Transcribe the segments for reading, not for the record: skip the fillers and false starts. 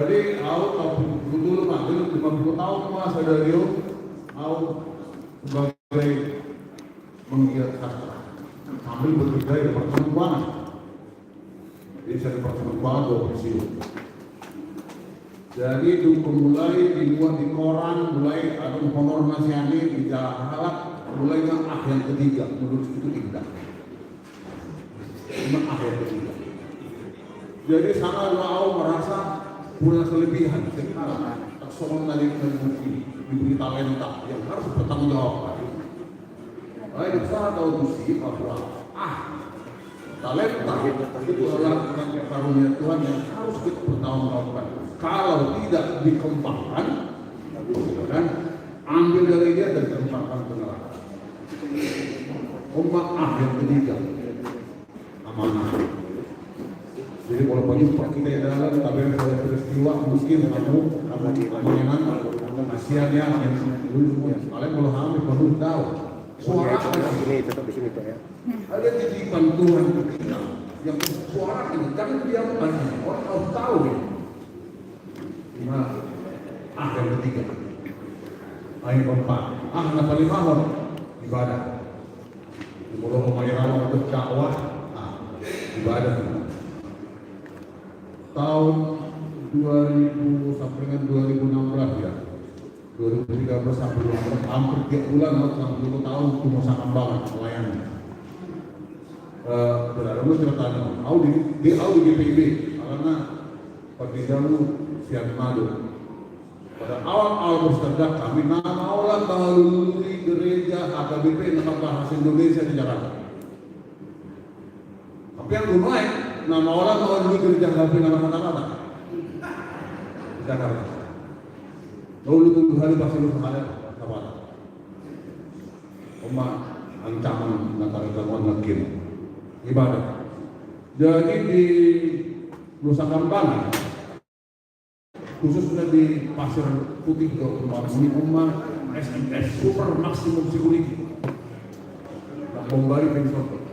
Jadi aku dulu Pak, dulu 50 tahun Mas Sadario, aku sebagai penggiat sastra sambil bekerja di Departemen Keuangan. Jadi saya di Departemen Keuangan gue pensiun. Jadi itu mulai dibuat di koran, mulai ada honor nasihani di jalan halak, mulai yang ketiga, menurut itu indah. Memang yang ketiga. Jadi sangat aku merasa punya kelebihan sekarang seorang dari diberi talenta yang harus bertanggung jawab. Baik saya tahu sih bahwa talenta itu adalah karunia Tuhan yang harus kita bertanggung jawabkan. Kalau tidak dikembangkan, kan ambil dari dia dan kembangkan ke neraka. Yang ketiga amanah. Jadi kalau banyak kita yang dalam tabel peristiwa mungkin kamu mengenang kasihannya yang dulu kalian kalau hamil baru tahu suara ini tetap di sini Pak ya. ada titipan Tuhan kita yang suara ini jangan diamkan orang harus tahu gitu. Nah, yang ketiga yang keempat yang paling mahal ibadah. Kalau mau mayarawan untuk dakwah ibadah. Tahun 2000 sampai dengan 2016 ya 2013 sampai 2016 hampir 3 bulan atau 60 tahun itu masa kambangan melayani berada lu ceritanya di GPIB karena pagi dahulu siang madu pada awal bersedak kami nama Allah melalui gereja AKBP nama bahasa Indonesia di Jakarta tapi yang lumayan nama orang melalui gereja AKBP nama kata-kata di Jakarta lalu tunggu hari pasti lu kemarin apa ancaman antara gangguan makin ibadah. Jadi di Nusa Kambangan khususnya di Pasir Putih ini SMS super maksimum security bombari pensor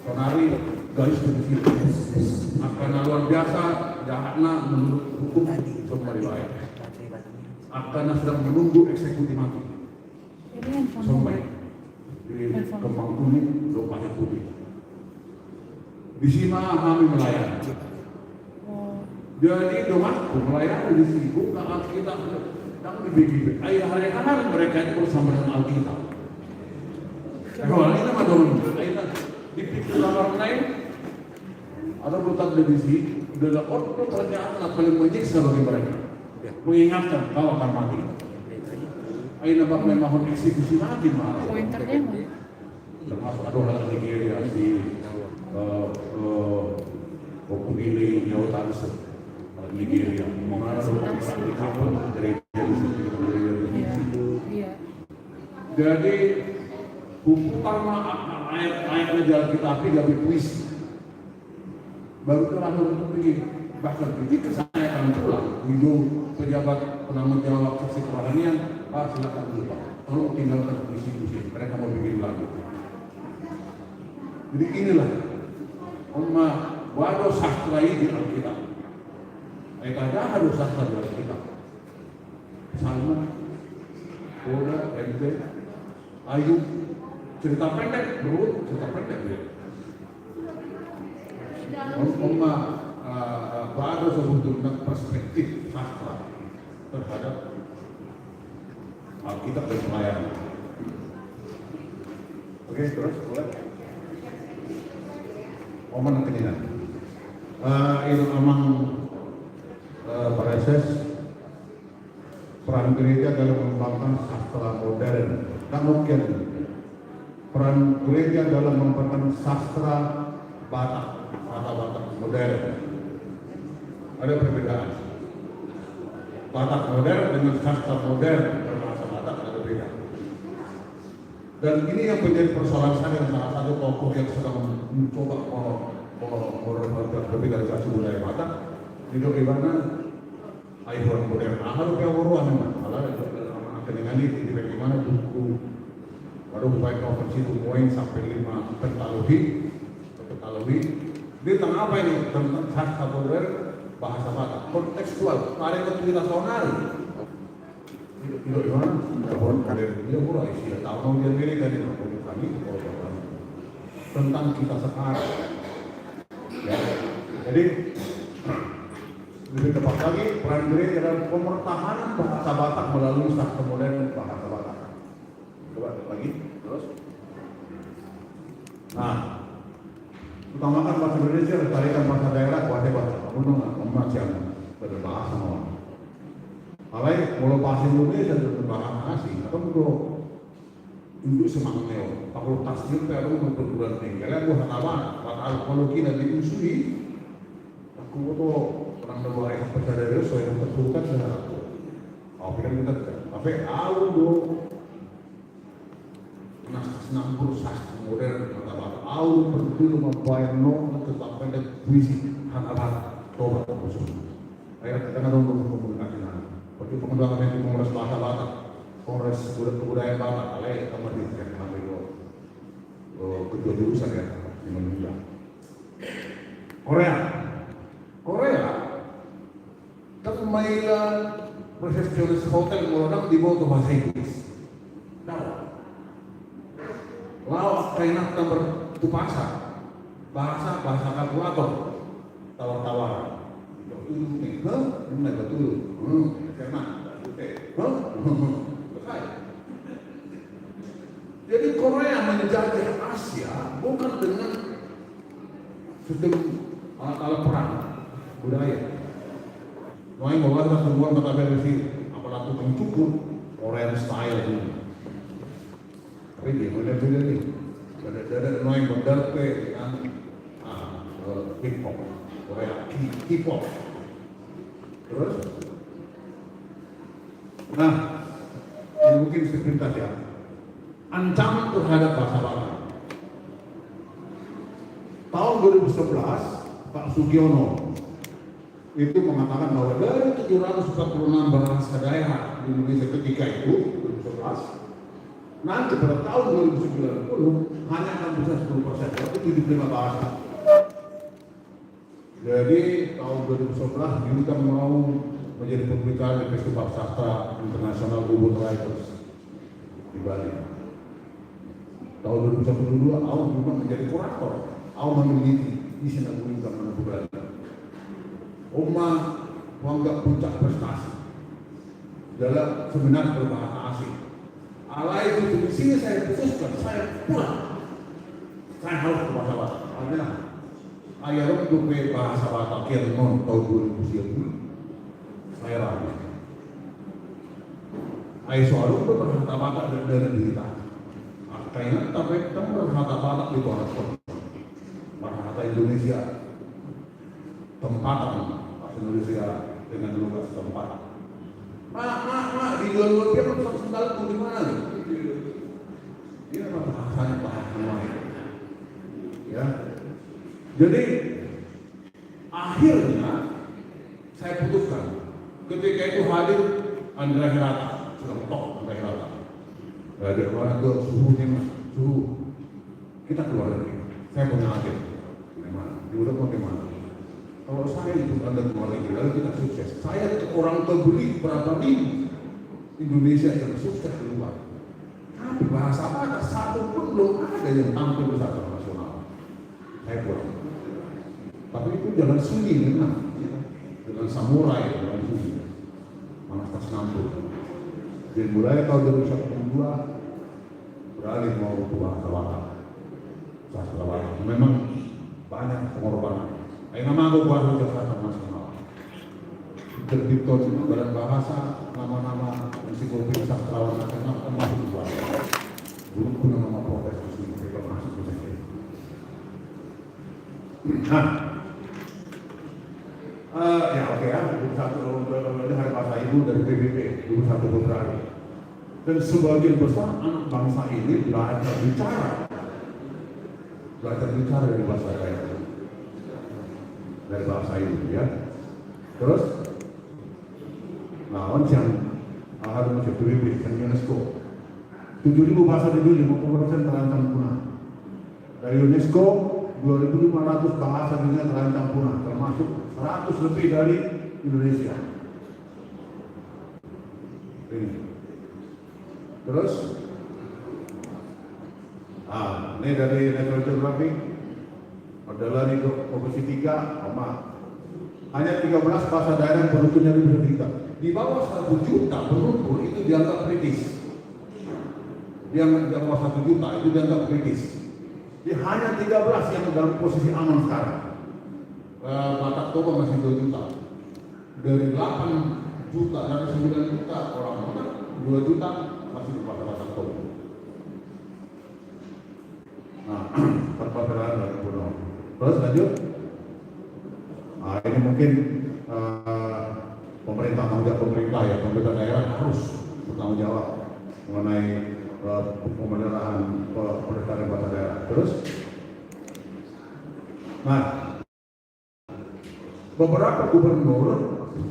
sonari garis begitu akan luar biasa jahatnya menurut hukum semua riwayat akan sedang menunggu eksekusi mati sampai di Kembang Kuning ke Pasir Putih. Di sini kami melayani. Jadi domaku melayani di sini bukan Alkitab dan di BGB. Hari-hari mereka itu bersama dengan Alkitab. Kalau ini mah dorong, di pikir orang lain ada letak di sini. Dalam waktu pertanyaan paling menyiksa bagi mereka. Mengingatkan kau akan mati. Aina bak memang eksekusi mati malah. Pointernya mana? Termasuk ada orang Nigeria di Opungili Jawa Tengah, Nigeria. Mengenai orang di kapal gereja di situ. Jadi hukuman ayat jalan kita api gak berpuisi. Baru terlalu untuk begini. Bahkan ketika saya akan pulang, hidup pejabat penanggung jawab saksi kerohanian, Pak silakan dulu Pak, tolong tinggalkan institusi, mereka mau bikin lagi. Jadi inilah, waduh sastra ini di Alkitab. Ada harus sastra di Alkitab. Salma, Koda, MT, Ayub, cerita pendek, cerita pendek ya. Ada sebetulnya perspektif sastra terhadap Alkitab dan pelayanan. Oke, terus boleh. Oman kenyang. Itu memang proses peran gereja dalam mengembangkan sastra modern. Tak mungkin peran gereja dalam mengembangkan sastra Batak modern. Ada perbedaan. Batak modern dengan sastra modern berbahasa Batak ada beda. Dan ini yang menjadi persoalan saya salah satu tokoh yang sedang mencoba revitalisasi budaya Batak. Itu bagaimana ayuan modern. Harus yang uruan memang. Malah dengan ini bagaimana buku baru upaya konversi itu poin sampai 5 pentalogi. Di tengah apa ini tentang sastra modern bahasa Batak kontekstual, karena kita sonari. Tidak gimana? Tidak karir dia mulai sih. Tahu dia Amerika di kami tentang kita sekarang. Ya. Jadi lebih tepat lagi peran gereja dalam pemertahanan bahasa Batak melalui sastra modern bahasa Batak. Coba lagi terus. Nah, utamakan bahasa Indonesia, lestarikan bahasa daerah, bahasa gunung, emas yang berbahasa orang. Alai kalau bahasa Indonesia berbahasa asing, atau untuk semangatnya, fakultas kita itu perguruan tinggi. Kalian buat apa? Kalau kita diusui, aku tuh orang luar yang percaya diri, soalnya terbuka dengan aku. Aku pikir kita tidak. Tapi aku tuh nampur sastra modern kata Batak. Aku betul membayar nom tentang pendek puisi anak Batak. Coba khusus. Akhirnya kita nggak dong komunikasi nanti. Seperti pengembangan yang Kongres Bahasa Batak, Kongres Kebudayaan Batak, alai kamar di kami itu kedua jurusan ya yang menunjang. Korea, kan mainan resepsionis hotel orang dibawa ke bahasa Inggris. Tahu? Lawak kainak nomor itu pasar, bahasa kalkulator, tawar-tawar. Ini betul. Jadi Korea menjajah Asia bukan dengan sistem alat-alat perang budaya. Noai bawa kita semua kata versi apalagi tukang cukur Korean style dulu. Tapi dia beda-beda nih. Beda-beda noai model ke yang hip hop Korea hip hop. Terus, nah, ini mungkin sepintas ya. Ancaman terhadap bahasa Batak. Tahun 2011, Pak Sugiono itu mengatakan bahwa dari 746 bahasa daerah di Indonesia ketika itu, 2011, nanti pada tahun 2090 hanya akan bisa 10%, yaitu 75 bahasa. Jadi tahun 2011 kita mau menjadi pembicara di Festival Sastra Internasional Ubud Writers di Bali. Tahun 2012 aku juga menjadi kurator. Aku meneliti di Sinaguni Kamana Bali. Oma menganggap puncak prestasi dalam seminar berbahasa asing. Alai itu di sini saya khususkan, saya pulang. Saya harus ke bahasa Batak. Artinya ayah untuk bahasa Batak yang tahun 2010 saya ragu. Ayah soal itu berkata Batak dari diri. Kayaknya tapi kamu berkata Batak di bawah bahasa Indonesia tempatan bahasa Indonesia dengan lugas tempat. Mak, di luar dia kan sendal itu di mana nih? Dia bahasanya bahasa lain. Ya. Jadi akhirnya saya putuskan ketika itu hadir Andrea Hirata, sudah top Andrea Hirata. Ada orang ke suhu kita keluar dari saya punya agen gimana diudah bagaimana kalau saya itu Anda keluar lagi lalu kita sukses saya orang terbeli berapa ribu Indonesia yang sukses di luar tapi bahasa Batak satu pun belum ada yang tampil di sastra nasional saya kurang tapi itu jangan sunyi dengan samurai dengan sunyi mana tas nampil dan mulai tahun 2012 beralih mau ke bahasa Batak, sastra Batak. Memang banyak pengorbanan. Nama aku buat sastra nasional. Terbitkan badan bahasa, nama-nama ensiklopedia sastrawan nasional kan masuk di Batak. Dulu pun nama profesor sini saya masuk ke sini. Ya oke ya, 21 hari bahasa ibu dari PBB, 21 Februari. Dan sebagian besar anak bangsa ini belajar bicara dari bahasa daerah, dari bahasa ibu ya. Terus, nah yang harus masuk PBB dan UNESCO, 7.000 bahasa di dunia 50% terancam punah. Dari UNESCO 2.500 bahasa dunia terancam punah, termasuk 100 lebih dari Indonesia. Ini. Terus, ini dari National Geographic adalah di Komisi 3, hanya 13 bahasa daerah penduduknya lebih dari 3. Di bawah 1 juta penduduk itu dianggap kritis. Yang di bawah 1 juta itu dianggap kritis. Jadi hanya 13 yang dalam posisi aman sekarang. Batak Toba masih 2 juta. Dari 8 juta, dari 9 juta orang mana, 2 juta masih di Batak Toba. Nah, perputaran dari Pulau. Terus lanjut. Ini mungkin pemerintah ya, pemerintah daerah harus bertanggung jawab mengenai pemeliharaan pelestarian bahasa daerah. Terus, nah, beberapa gubernur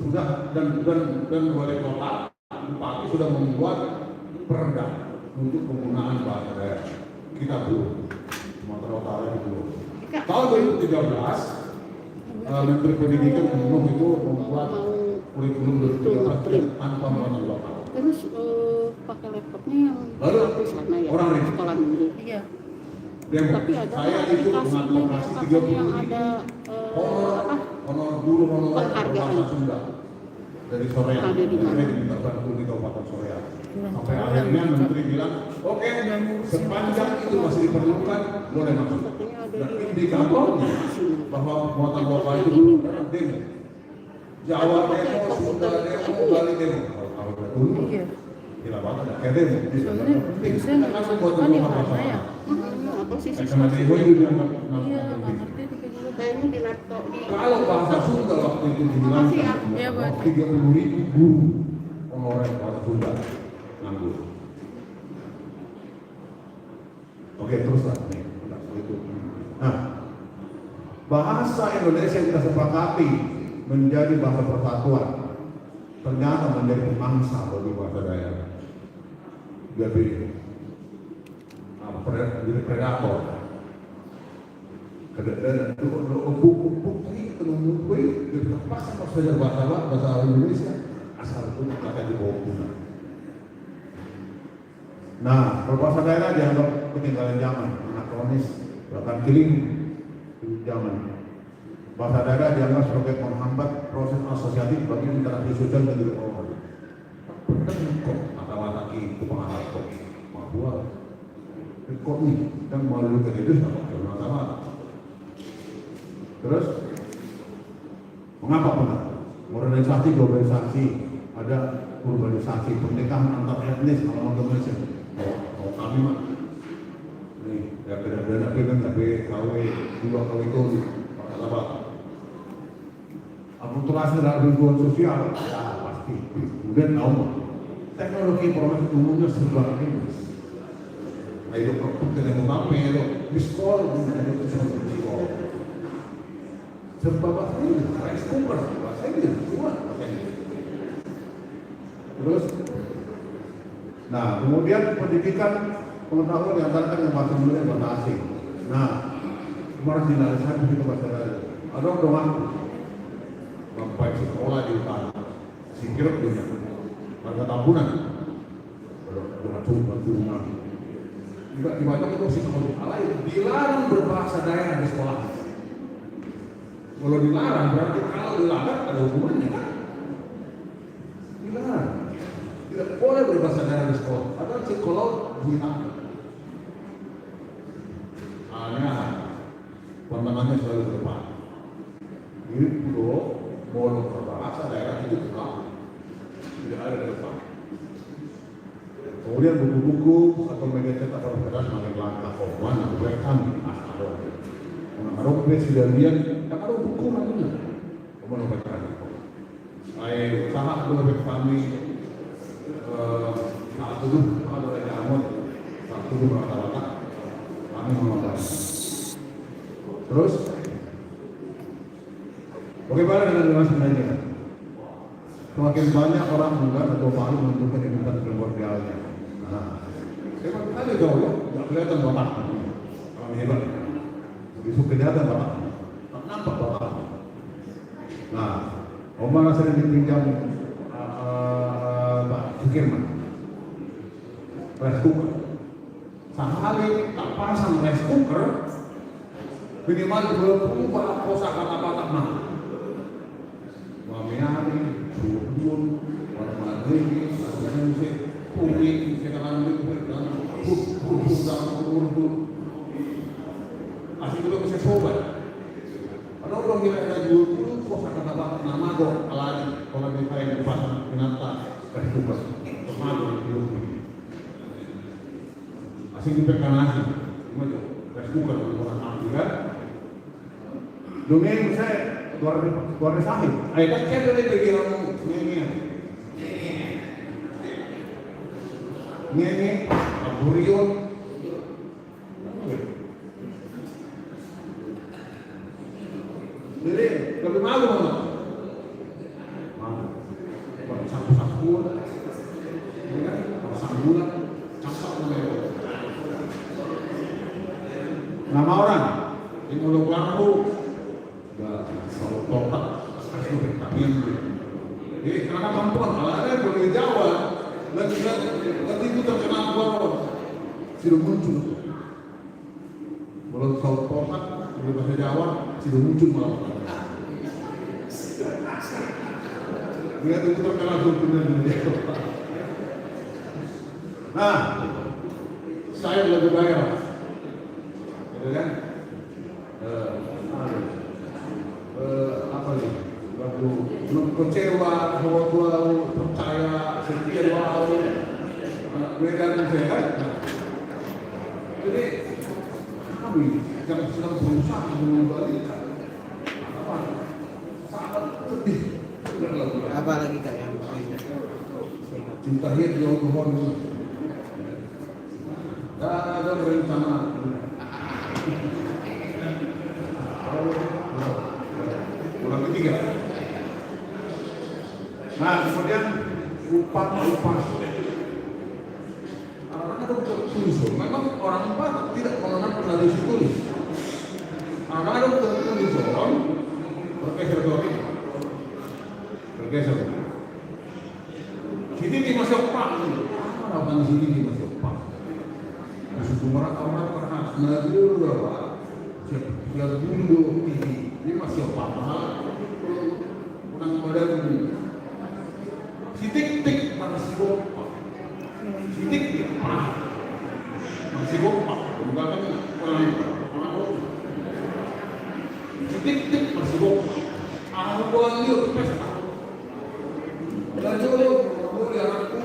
sudah dan wali kota, bupati sudah membuat perda untuk penggunaan bahasa daerah. Kita belum, Sumatera Utara itu belum. Tahun 2013, Menteri Pendidikan umum itu membuat kurikulum 2013 tanpa mengenal lokal. Terus pakai laptopnya yang di sana ya, orang sekolah negeri. Iya. Tapi ada aplikasi yang ada honor guru penghargaan bahasa Sunda dari Sorea. Ada di mana? Diminta bantu di Kabupaten Sorea. Sampai akhirnya Menteri bilang, oke, sepanjang itu masih diperlukan, boleh masuk. Dan indikatornya bahwa muatan lokal itu demo. Jawa demo, Sunda demo, Bali demo. Kalau betul, Iya. tidak banget, kayak demo. Soalnya biasanya nggak bisa kan ya karena ya. Apa sih Karena demo itu yang Iya, nggak ngerti tiga juga. kayaknya di laptop di kalau bahasa Sunda waktu itu dihilangkan, Iya, Bang. 30.000 guru honorer bahasa Sunda nganggur. Oke, teruslah nih. Nah, bahasa Indonesia yang kita sepakati menjadi bahasa persatuan ternyata menjadi pemangsa bagi bahasa daerah. Jadi predator. Kadang-kadang bukti penunggu terpaksa belajar bahasa Indonesia asal itu akan dibawa guna. Nah, kalau bahasa daerah dianggap ketinggalan zaman, anakronis, bahkan killing zaman. Bahasa daerah dianggap sebagai menghambat proses asosiatif bagi interaksi sosial dan juga orang. Kok kata-kata itu pengaruh kok, bahwa kok nih dan melalui kehidupan masalah. Terus, mengapa benar? Modernisasi, globalisasi, ada urbanisasi, pernikahan antar etnis, kalau Indonesia. Kalau kami mah, nih, ya beda-beda, tapi KW, 2 KW itu, apa? Akulturasi dalam lingkungan sosial, ya pasti. Kemudian tahu, teknologi informasi umumnya serba ini. Nah itu dengan mengapa itu di sekolah, itu sekolah. Serba bahasa ini, rice cooker, bahasa ini, semua bahasa ini. Terus, nah kemudian pendidikan pengetahuan yang antara yang bahasa Indonesia bahasa asing. Nah, marginalisasi itu bahasa daerah. Ada orang sampai sekolah di utara, singkir punya, warga tambunan, beracun. Juga di Batam itu sekolah dilarang berbahasa daerah di sekolah. Kalau dilarang berarti kalau dilanggar ada hukumannya kan? Dilarang. Tidak boleh berbahasa daerah di sekolah. Ada sekolah hilang. Hanya pandangannya selalu ke depan. Ini pulau mau berbahasa daerah itu belakang. Tidak ada di depan. Kemudian buku-buku atau media cetak berbeda semakin langka. Mana welcome asal. Kalau presiden tak ada buku namanya. Kamu baca. Saya sangat berbeda kami saat itu ada jamun saat itu rata-rata kami menonton. Terus, bagaimana dengan sebenarnya? Semakin banyak orang muda atau baru menentukan kehidupan primordialnya. Nah, hebat sekali kau ya, nggak kelihatan bapak. Kami hebat. Besok kelihatan bapak, nampak bapak. Nah, Oma sering dipinjam Pak Sukirman rice cooker. Sehari tak pasang rice cooker, minimal berubah kosa kata-kata mah. Mamiari, subun, warna ini, musik, kuning, sekarang itu dan asli juga bisa sobat. Kalau orang kira ada 20 kosa kata-kata nama kok kalau di kain di pasang penata rice cooker, tomato di asing diperkanasi, gimana? Rice cooker orang ambil kan? Domain saya keluarga sahib. Ayo kan saya dari bagian ini, aburion. Jadi lebih malu mana? Malu. Kalau sapu-sapu, sambulan, cakap namanya. Nama orang di mulut lampu selalu total kasih kalian. Jadi karena kampuan kalau ada boleh Jawa nanti itu terkenal orang sudah muncul kalau selalu total di bahasa Jawa sudah muncul malah dia itu terkenal benar di Jawa. Nah saya lebih bayar kan apa nih waktu belum kecewa bahwa percaya setia bahwa mereka sehat. Jadi kami yang sedang berusaha mengembalikan sangat sedih. Apa lagi kak yang cinta hidup yang Tuhan dan ada rencana. Ulang ketiga. Nah, kemudian upah. Ada tulis. Memang orang Batak tidak mengenal tradisi tulis. Ada tulis orang bergeser. Sini di masih upah. Apa di sini di masih upah? Suku Merak orang pernah ngadil berapa? Yang dulu ini masih apa? Orang badan ini. Sidik-tik masih gopak. Sidik-tik masih gopak. Bukan orang. Sidik-tik masih gopak. Aku dia pesta. Lalu aku anakku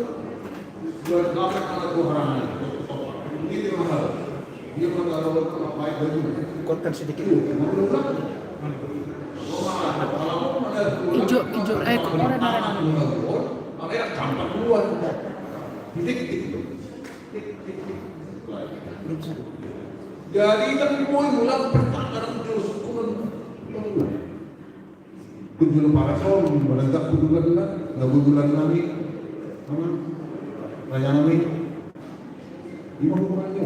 berdapat anakku harangan. Ini mahal. Dia mengalau baik baju. kuatkan sedikit. Hijau, orang. Campak keluar. Jadi kan mulai mulai pertanggaran terus kunjul parasol menegak budulan kami raya kami lima bulannya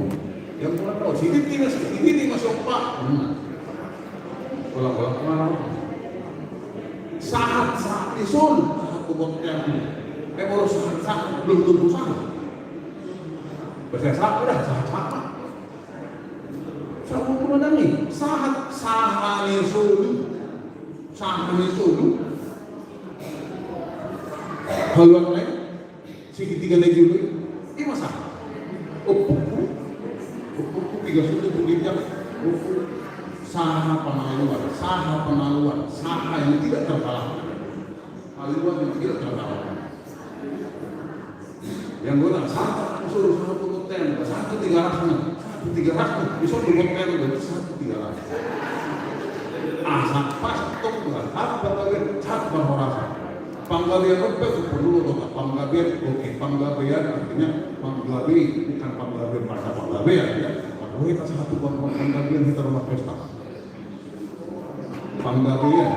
yang mulai tahu sini masuk pak ulang kemana saat isul satu konten baru saat belum tentu sama saat udah saat sama kemana nih saat sahani sulu haluan lain segitiga lagi dulu ini masalah upu tiga sulu begitu saha penaluan saha yang tidak terkalahkan haluan yang tidak terkalahkan yang gue bilang suruh satu konten satu tiga ratus bisa dua konten dan satu 300 pas tok bukan satu bahasa panggabian apa itu perlu atau panggabian oke panggabian artinya panggabi bukan panggabian masa panggabian ya kalau kita satu panggabian kita rumah pesta panggabian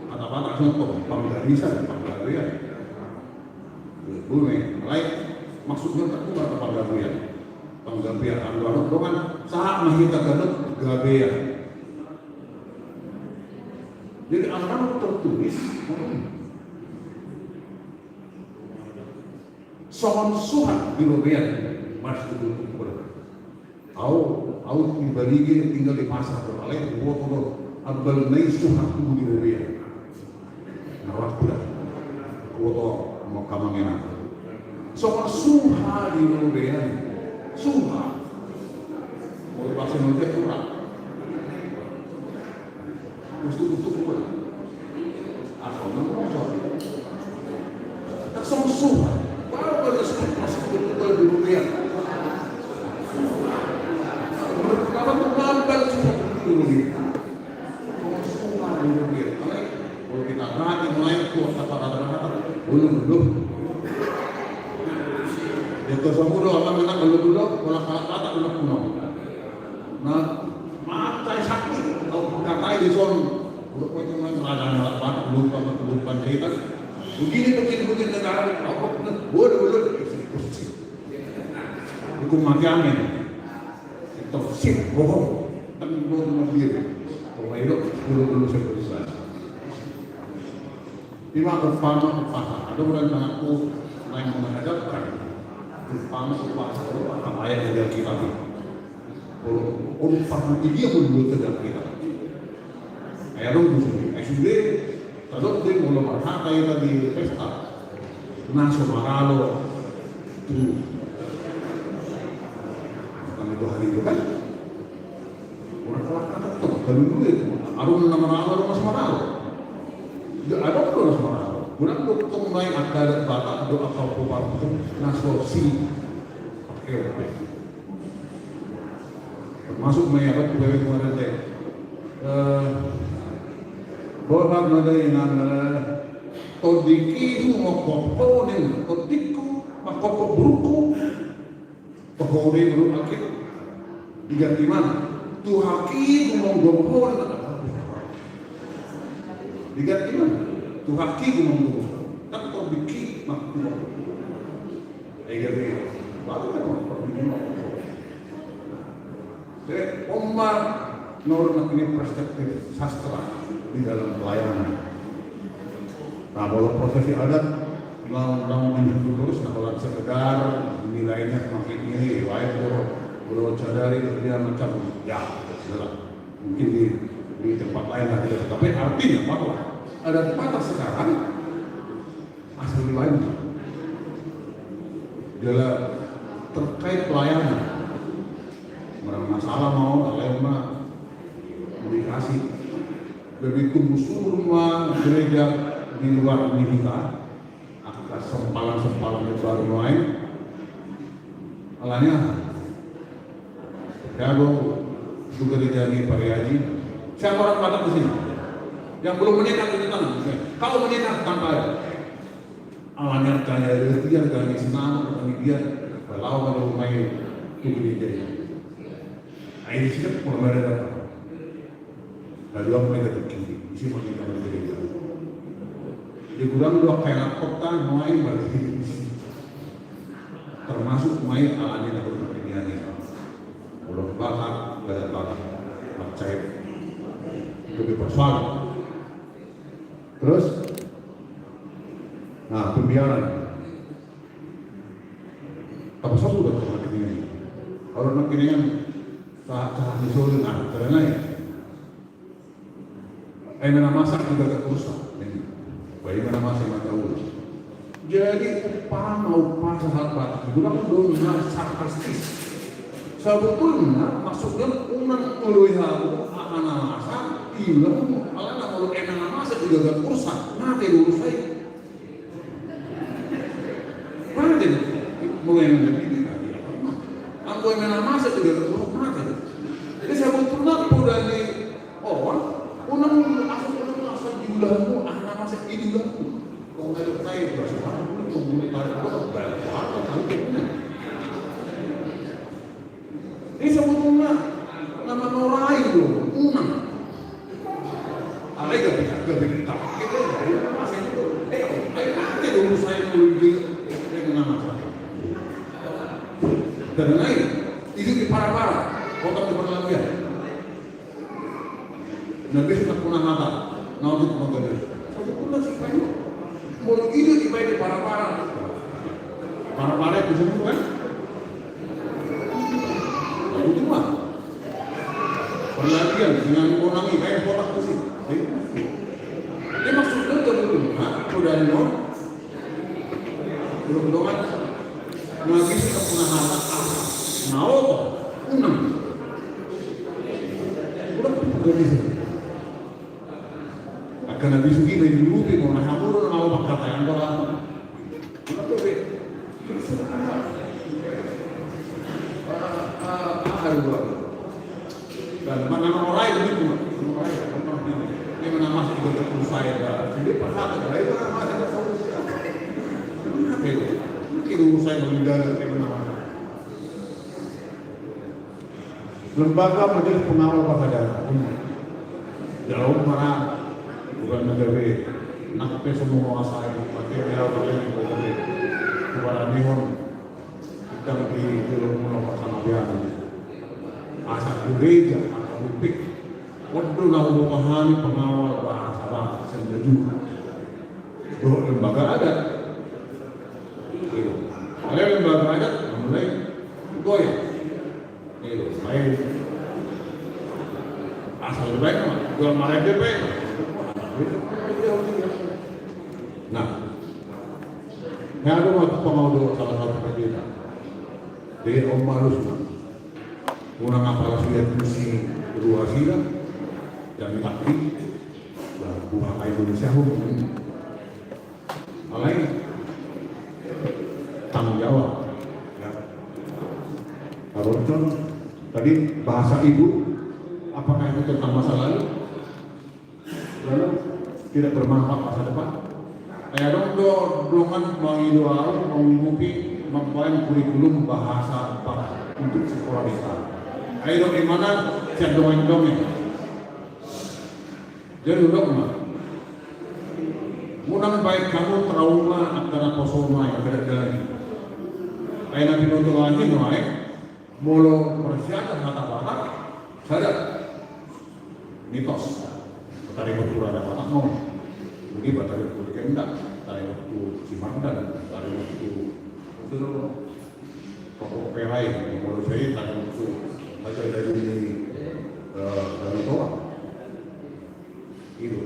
kata-kata contoh panggarisan panggabian boleh lain maksudnya tak bukan panggabian anggap kan saat kita ganut gabean. Jadi anak-anak Kalau tertulis, soal suhat di Robean, masih itu berapa? Aku pribadi tinggal di pasar beralih, buat abal naik suhat di Robean. Narak pula, buat mau kamangena. Soal suhat di Robean, suhat. Mau bahasa Indonesia kurang. Untuk pun. Aku nak tak semua. Kalau berasal betul di Robean. Kalau mengambil sudah di Robean. Semua di Robean. Kalau kita berani mulai kuat kata-kata belum. Itu semua orang kita belum kalau kata belum. Nah, mata sakit kalau katai di son udah macam mana rada lupa cerita begini negara apa boleh hukum mati amin itu sih bohong tapi bohong sendiri kalau itu dulu selesai lima upama ada orang mengaku lain menghadapkan upama apa ayat yang kita orang pernah dia pun tidak kita. Ayam busuk, ayam tadok dia mula marhaka itu di pesta, naso maralo tu, kami tu hari itu kan, orang kata tu, kalau dulu itu, arun nama maralo mas maralo, dia ada pun mas maralo, orang tu main akar batak doa kau kupar tu naso si, okay. Masuk mayat bebek kemarin deh. Bahwa nadai nana todiki mau koponin, todiku makoko buruku, pokori buruk akit diganti mana? Tuhaki mau gompon, diganti mana? Tuhaki mau gompon, tapi todiki makoko. Diganti, baru kan todiki. Jadi, norma ini perspektif sastra di dalam pelayanan. Nah, kalau prosesi adat mau menjadi terus, nah kalau sekedar nilainya semakin ini, lain kalau sadari dia macam ya, sudah mungkin di tempat lain lah tidak. Tapi artinya bahwa ada tempat sekarang asal lain adalah terkait pelayanan. Orang masalah mau lema dikasih begitu musuh rumah gereja di luar kita akan sempalan baru lain alanya ya juga dijadi Pariaji siapa orang Batak di sini yang belum menikah di tangan kalau menikah tanpa alanya kaya dia kaya senang dia kalau main itu gereja ini sih mulai ada lalu apa mereka terkini isi makin kamar gereja di kurang dua kayak kota main balik termasuk main alani lalu ini belum bakat percaya lebih persoalan terus nah pembiaran apa sahaja sudah termakin ini kalau makin ini saat disuruh dengan karena ya mana masak juga tak usah bagaimana masak tahu jadi upah sahabat kurang dosa sarkastis sebetulnya maksudnya unang uluihabu anak masak hilang malah kalau enak masak juga tak usah nanti dulu saya mana jadi mau yang ini aku enak masak juga tak usah jadi sebetulnya dari orang unang asal diulangmu anak masa ini ulangmu kalau nggak ada kaya berasa mulai tarik balik apa tahu ini sebetulnya nama norai itu unang ada gak bisa tak kita dari masa itu nanti dulu saya lebih dengan nama saya dan lain itu di para Kota berlebihan. Nabi sudah pernah mata, nabi itu mengajar. Marah-marah itu semua kan? Lalu cuma perlagian dengan mengulangi kayak kotak besi. Dia maksudnya betul, udah non, belum doang, lagi kita punya hal mau kok, udah begini. Akan habis begini dulu, mau nahamur, mau makan yang orang, udah tuh deh. Dan mana orang lain itu, ini mana masih bertemu saya, jadi pernah ada itu kan masih ada solusi. Kenapa itu? Mungkin saya meninggal dari mana-mana. Lembaga Majelis Pengawal Bahasa Daerah jauh mana bukan negara nak semua menguasai material yang berbagai kepada nihon kita di dalam melaksanakan biar asal gereja atau bukit waktu lalu memahami pengawal bahasa sendiri dua lembaga adat ada lembaga adat mulai goyah main asal lebih baik mah jual marah DP. Nah, yang ada waktu pengawal salah satu perbeda dari Om Malus kurang apa sih lihat misi kedua sila dan taktik buah Indonesia lain tanggung jawab ya. Kalau tadi bahasa ibu apakah itu tentang masa lalu tidak bermanfaat masa depan kayak dongan mengilupi membuat kurikulum bahasa untuk sekolah desa ayo di mana siap dongeng jadi udah mah mudah baik kamu trauma antara posoma yang berjalan kayak nanti untuk lagi naik mulu persiapan kata-kata sadar mitos tadi betul ada kata mau ini tadi betul kendak tadi waktu Cimandan tadi waktu itu pokok perai menurut saya tadi waktu aja dari toa itu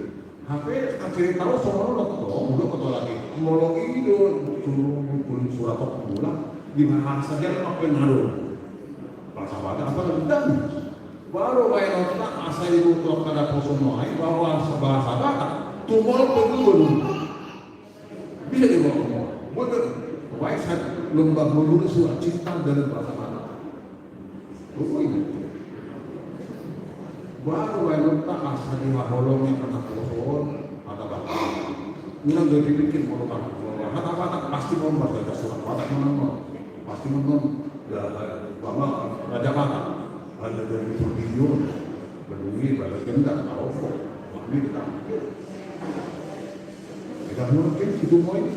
HP kasih tahu semua lo tuh udah ketemu lagi mau itu turun surat pulang di mana saja apa yang ngaruh bahasa apa dan baru kayak nonton asal ibu tuh kada posonoi bahwa bahasa kata tumol belum bisa dibawa betul baik saat lembah menulis surat cinta dari bahasa kata ini baru kayak nonton asal di maholong yang kena poson kata kata ini nggak dibikin mau kata pasti mau baca surat kata mana pasti mau bahwa raja kata ada dari video berdiri pada kendak tahu kok ini kita mungkin itu mau ini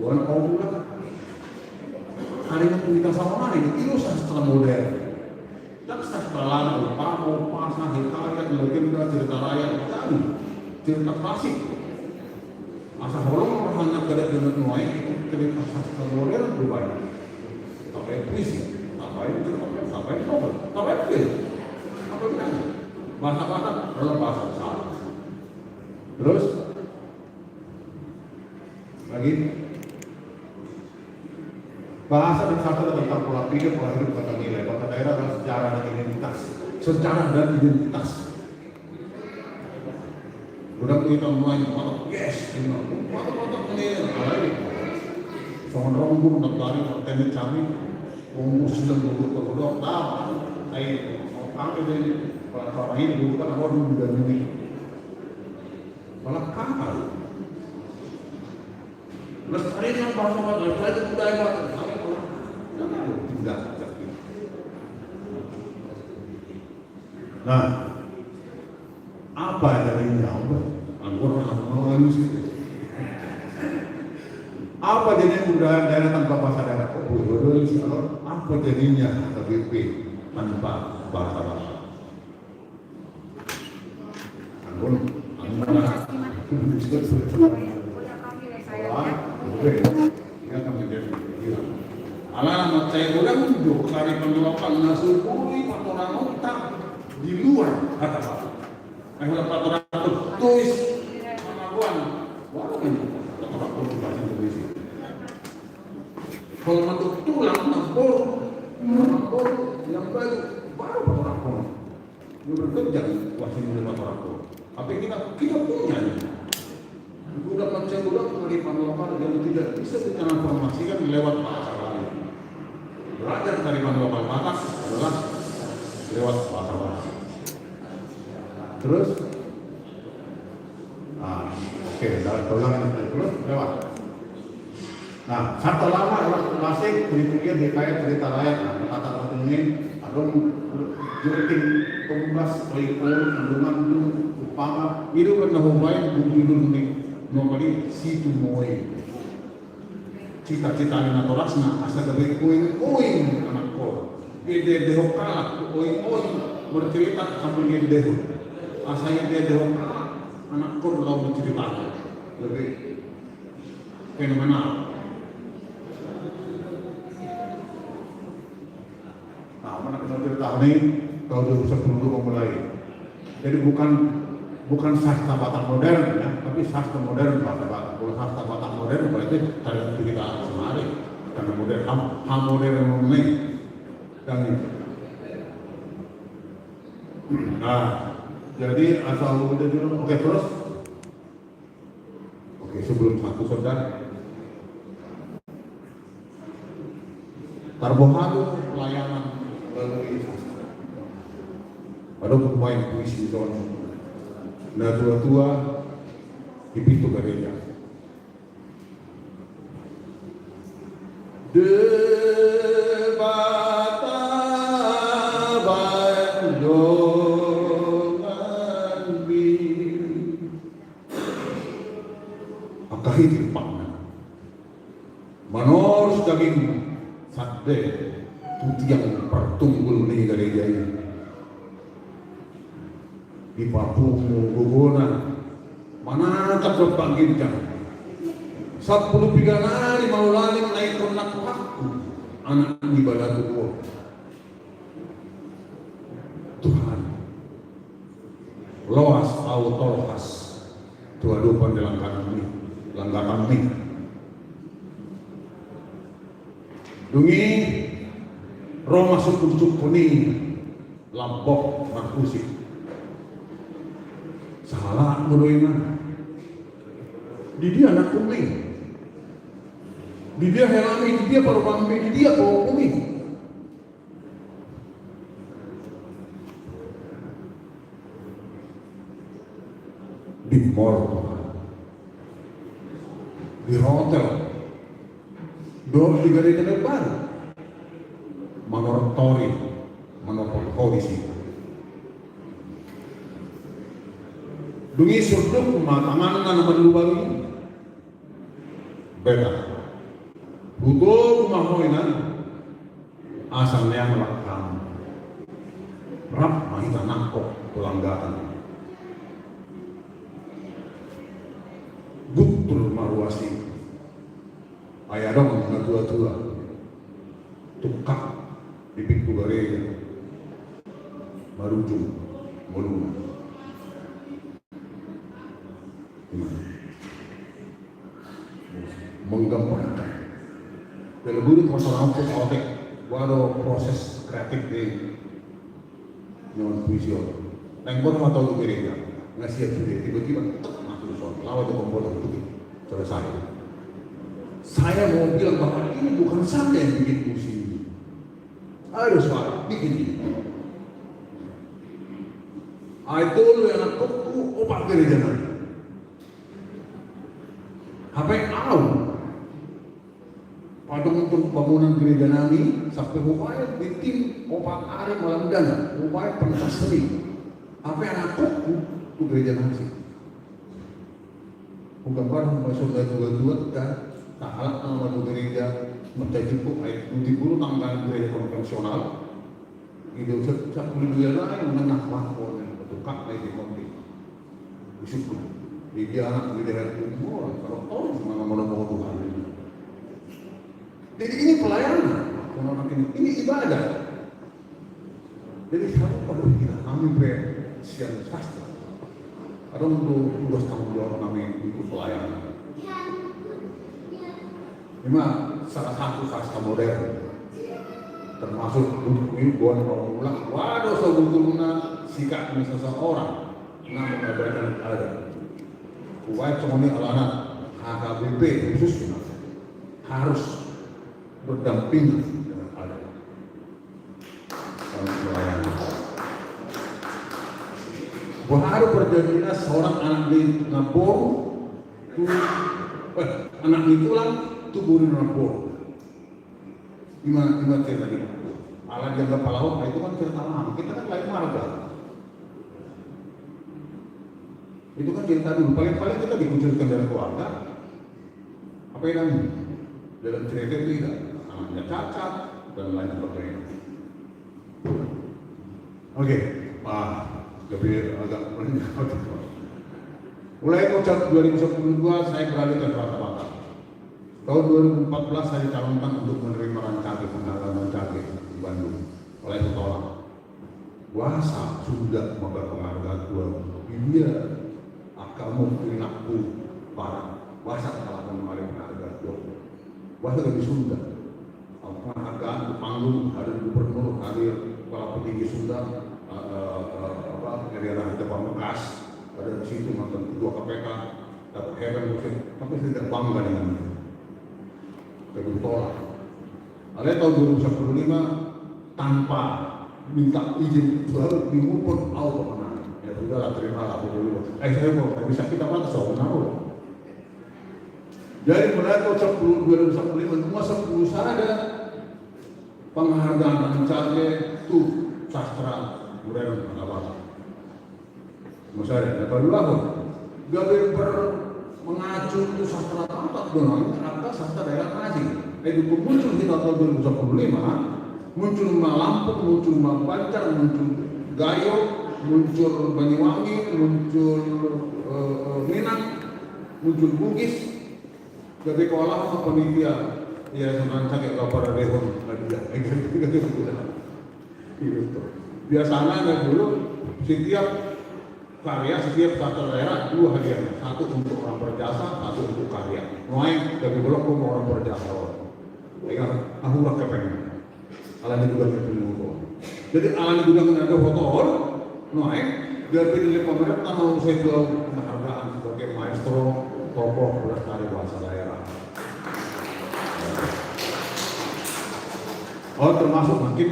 bukan kau bukan hari ini kita sama ini itu sastra modern dan sastra lama pamu pasang hikayat legenda cerita rakyat tadi cerita klasik asal holong hanya kada dengan nuai itu cerita sastra modern berubah sampai puisi sampai novel, sampai film, apa bilang? Bahasa dalam bahasa salah. Terus lagi bahasa dan sastra tentang pola pikir, pola hidup, kata nilai, kata daerah dan sejarah dan identitas, sejarah dan identitas. Udah kita mulai yes, ini, foto ini, soal rombong, ngebari, teknik kami. Muslim dulu kedua tahu, ay apa dari para ini dulu kan orang muda ini, malah kapal. Lestari yang bahasa itu budaya apa tidak. Nah, apa jadinya? Anggota manusia. Apa jadinya budaya daerah tanpa bahasa daerah? Apa jadinya KBP tanpa bahasa? Ini akan menjadi saya ulang unjuk dari pengelolaan nasuburi patoran otak di luar kata Pak. Ayo patoran tulis pengakuan. Wah ini patoran itu bahasa Indonesia. Kalau bentuk tulang nampol yang baru patoran itu. Ini bekerja kuasa ini patoran itu. Tapi kita punya nih. Budak manusia budak mengalihkan lokal yang tidak bisa ditransformasikan lewat bahasa lain. Belajar dari lokal batas adalah lewat bahasa lain. Terus, oke, tolong terus lewat. Nah, satu lama orang klasik berpikir dikait cerita lain, kata tertentu atau jurting pembas pelipur kandungan upama itu kan nahumain bumi nih. Normally situ moe cita-cita na torasna asa gabi uing anak ko ide dehokala uing bercerita sambil dia deho asanya dia dehokala anak ko lalu bercerita lebih fenomenal. Nah, mana kita cerita ini tahun 2010 memulai. Jadi bukan sastra Batak modern ya, tapi sastra modern bahasa Batak. Kalau sastra Batak modern berarti tadi kita sehari karena modern, ham modern mengenai dan itu. Nah, jadi asal udah dulu, oke terus, oke sebelum satu saudara, karbohidrat pelayanan melalui sastra. Ada pemain puisi zona. Nah tua-tua di pintu gereja. Debata bandongan bir akahitir pakna manor daging sadde tutiang pertunggul di gereja ini di Papua Gugona mana tak berbagi jangan 10 hari mau lari naik konak waktu anak ibadah tubuh Tuhan loas autohas tuadupan di langganan ini dungi roh masuk untuk kuning lampok markusik salah medoina di dia anak kuning di dia helami di dia paru bambe di dia paru kuning di mall di hotel di gereja baru manortori polisi dungi surduk matangan na naman lubangi beda butuh kumahoinan asalnya melakam rap mahita nangkok pelanggaran gutul maruasi ayah dong na tua-tua tukak di pintu gereja marujung mulungan menggambarkan dalam budi masalah otek walau proses kreatif di nyaman puisi nengkon atau gereja ngasih itu tiba-tiba masuk soal lawan itu komponen itu selesai. Saya mau bilang bahwa ini bukan saya yang bikin puisi ini ada suara bikin ini itu lu yang aku obat gereja nanti apa yang tahu pada untuk bangunan gereja nami sampai upaya di tim opat hari malam dana upaya pentas seni apa yang aku itu gereja nasi gambar masuk dari dua dan tak halak nama gereja mencaci cukup ayat 70 tanggal gereja konvensional itu setiap bulan lain mengenah lapor yang bertukar lagi di konti bersyukur dia anak di daerah umur kalau tahu mana mau Tuhan. Jadi ini pelayanan orang ini ibadah. Jadi kamu pada kita kami siang sastra. Ada untuk tugas tanggung jawab kami ikut pelayanan. Memang salah satu sastra modern, termasuk untuk ribuan orang ulang. Waduh, sebetulnya sikap seseorang yang mengabaikan ada. Kuat semuanya anak HKBP khususnya harus berdampingan dengan ada. Baru perjanjian seorang anak di Nabor, anak di tulang, tubuh di Nabor. Gimana cerita ini? Alat jaga pahlawan, itu kan cerita lama. Kita kan lain marga. Itu kan cerita dulu. Paling-paling kita dikucilkan dari keluarga. Apa yang dalam cerita itu tidak? Anaknya cacat dan lain sebagainya. Oke, lebih agak mulai tahun 2012 saya beralih ke rata-rata. Tahun 2014 saya dicalonkan untuk menerima Rancage, penghargaan Rancage di Bandung oleh Petolak. Bahasa Sunda maka penghargaan dua India akamu perilaku para bahasa kelakuan kemarin penghargaan dua bahasa dari Sunda. Penghargaan di panggung hadir gubernur, hadir kepala petinggi Sunda, daerah Depan Bekas, ada di situ mantan ketua KPK, dapat hebat musik, tapi saya tidak bangga dengan itu. Saya ditolak. Ada tahun 2015 tanpa minta izin baru diumpul auto menang. Ya sudah terima lah dulu. Saya mau bisa kita batas menang. Jadi mulai tahun 2015 semua 10 ada penghargaan Rancage itu sastra modern Nagabasa. Misalnya, baru apa? Gak mengacu itu sastra tampak dong, apa sastra daerah asing. Itu muncul di tahun 2015, muncul Lampung, muncul Banjar, muncul Gayo, muncul Banyuwangi, muncul Minang, muncul Bugis. Jadi kalau apa panitia ya Rancage kabar Dehon Nadia, gitu. Biasanya dulu setiap karya, setiap satu daerah dua hadiah, satu untuk orang berjasa, satu untuk karya. Noai dari blok pun orang berjasa. Ingat, aku lah kepengen. Alanya juga kepengen. Jadi alanya juga ada foto Noai dia pilih pemerintah mau saya jual penghargaan sebagai maestro tokoh pelestari bahasa daerah. Termasuk mungkin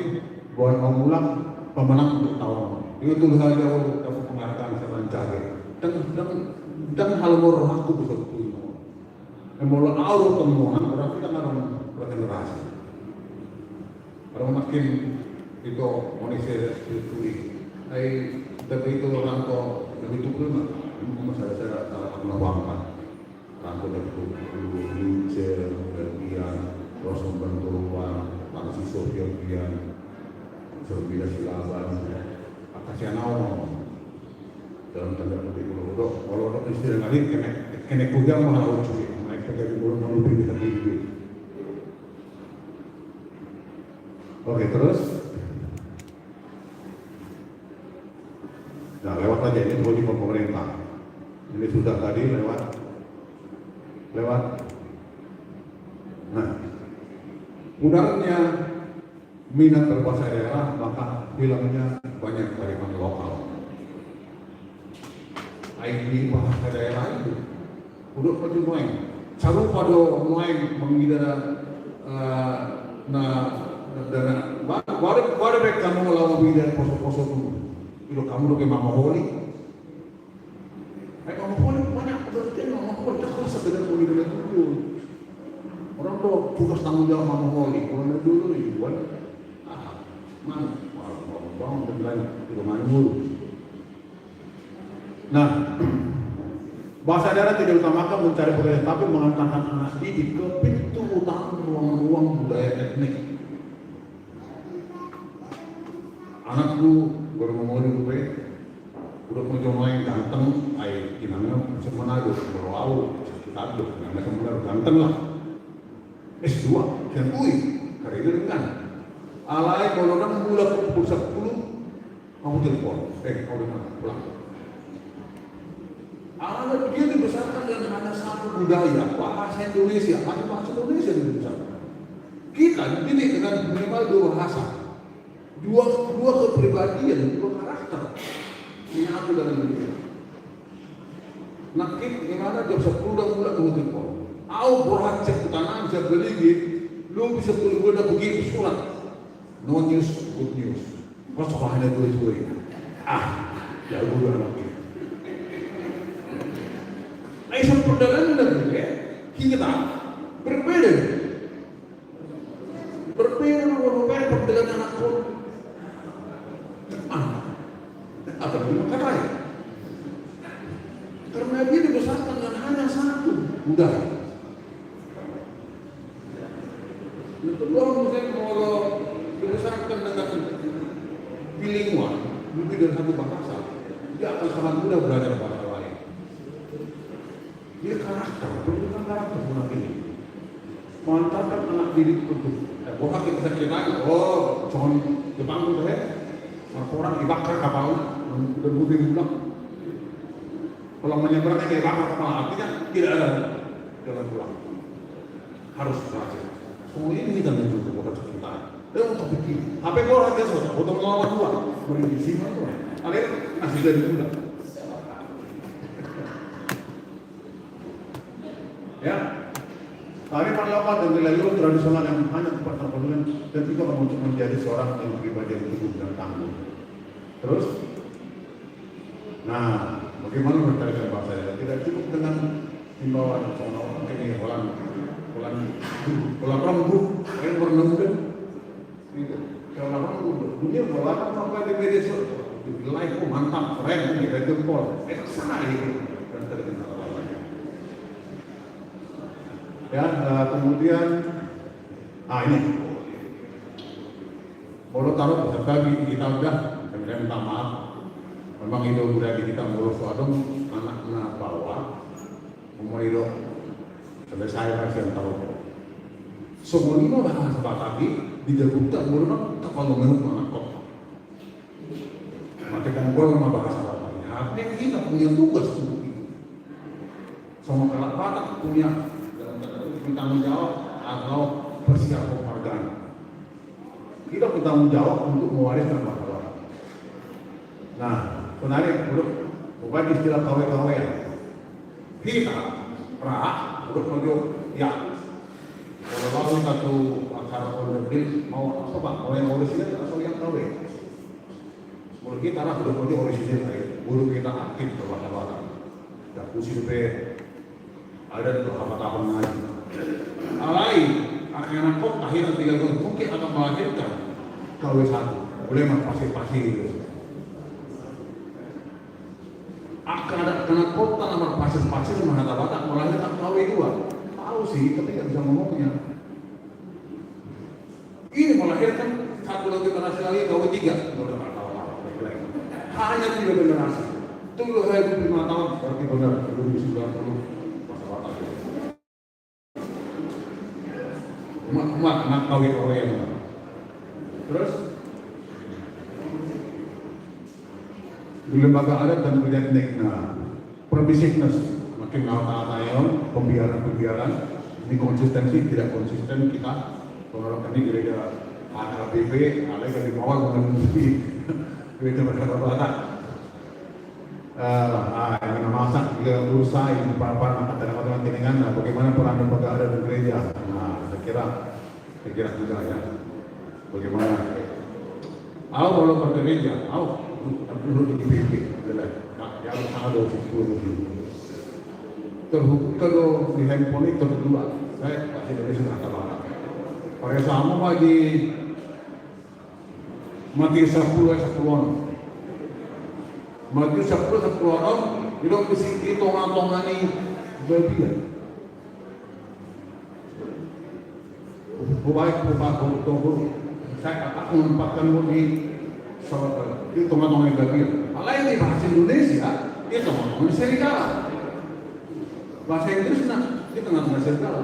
buat mengulang pemenang untuk tahun. Itu tulisan jauh dapat penghargaan Rancage. Dan hal murah aku bisa punya. Mulai awal temuan orang kita orang bergenerasi. Orang makin itu manusia itu. Tapi itu orang to lebih tua mah. Saya salah melakukan. Rangko dari dulu Lince, Berlian, Rosum Benturuan, Pansi Sofian, Sorbida Silaban. Kasihan awal dalam tanda petik kalau istilah kali kena punya malah lucu naik pakai burung menubi bisa tinggi. Oke terus nah lewat aja ini kewajiban pemerintah ini sudah tadi lewat nah mudahnya minat berbahasa daerah maka filmnya banyak kearifan lokal. ID bahasa daerah itu udah pergi main. Caru pada main mengidara dana baru baik kamu lawan bidan poso-poso itu kamu udah kayak Mama Holi. Mama Holi banyak pengertian Mama Holi tak rasa dengan pengidara dulu. Orang tuh tugas tanggung jawab Mama Holi. Kalau dulu itu kan mana? Bang, dan tidak malu. Nah, bahasa daerah tidak utamakan mencari pekerjaan, tapi mengantarkan anak didik ke pintu utama ruang-ruang budaya etnik. Anakku baru mau gue, udah punya main ganteng, air kinangnya semenado, berlalu, sakit aduk, nggak semenado ganteng lah. S2, dan UI, Karena kan, alai kalau orang bulan pusat puluh, kamu telepon, kau dengar pulang. Anak dia dibesarkan dengan hanya satu budaya, bahasa Indonesia, hanya bahasa Indonesia dibesarkan. Kita dididik dengan minimal dua bahasa, dua kepribadian, dua karakter. Menyatu dalam diri. Nak gimana jam 10 dah mula kamu telepon. Au berhak cek tanah bisa beli lu bisa gue dah pergi surat. No news, good news. Pas hanya dua ini. Ya gue lagi. Aisyah perdagangan juga, kita berbeda. Berbeda perdagangan anak pun. Apa yang kata ya? Karena dia dibesarkan dengan hanya satu budaya. Untuk orang misalnya kalau dibesarkan dengan bilingual, lebih dari satu bahasa, dia akan sangat mudah belajar bahasa lain. Dia karakter, pendidikan karakter anak ini. Mengantarkan anak didik untuk, wah kita cerita, jangan Jepang itu orang dibakar kapal, dan budi pulang. Kalau menyeberang kayak bakar kapal, artinya tidak ada jalan pulang. Harus belajar. Semua ini kita menunjukkan bukan cerita. Dan untuk bikin, HP gua harga sudah, untuk melawan dua, beri di sini tuh. Ada masih dari muda. Ya, tapi parlawan dan wilayah tradisional yang hanya tempat terpenuhi dan juga untuk menjadi seorang yang pribadi yang teguh dan tangguh. Terus, nah, bagaimana mencairkan bahasa ya? Tidak cukup dengan himbauan orang ini pulang rambut, yang berlembut, itu kalau rambut, dunia berlaku sampai di media sosial, di like, mantap, keren, kita jempol, sana itu dan terkenal lawannya. Ya, kemudian, ini, kalau taruh peserta kita udah, kemudian minta maaf. Memang itu budaya kita ngurus wadong anak-anak bawa umur itu sampai saya masih tahu semua ini bahasa tadi dijagukan murna kalau menurut anak kok maka kan gue memang bahasa tadi artinya kita punya tugas untuk itu semua kelak batak punya tanggung jawab atau persiapan penghargaan kita bertanggung jawab untuk mewariskan bahasa. Nah, sebenarnya bukan istilah kawe-kawean. Kita udah menunjuk ya. Kalau mau satu acara orderdil mau apa pak? Mau yang orisinil atau yang kawe? Menurut kita udah menunjuk orisinil aja. Guru kita aktif berbahasa-bahasa. Dan kursi DP ada untuk apa-apa ngaji. Alai anak-anak kok akhirnya tinggal mungkin akan melahirkan kawe satu. Boleh pasti gitu. Karena kota nomor pasir-pasir menghadap-hadap melahirkan KW 2 tahu sih tapi nggak bisa ngomongnya ini melahirkan satu lagi generasi lagi KW 3 hanya 3 generasi tunggu saya 5 tahun berarti benar 2090 masa-masa emak anak KW yang terus di lembaga adat dan politeknik, perbisnis makin ngata-ngatain pembiaran ini konsistensi tidak konsisten kita orang ini gereja AKBP ada yang di bawah mengenai gereja berkata-kata ini masak juga berusaha ini para kata-kata tinengan bagaimana peran lembaga adat dan gereja saya kira juga ya bagaimana kalau bergereja dulu di PP adalah yang sangat kalau di handphone itu kedua saya pasti dari sana kata pada sama lagi mati 10 orang mati 10 orang itu mesti hitung-hitungan ini berbeda baik saya akan menempatkan ini itu teman-teman yang bagian. Malah yang di bahasa Indonesia, itu teman-teman serigala. Bahasa Inggris di tengah-tengah serigala.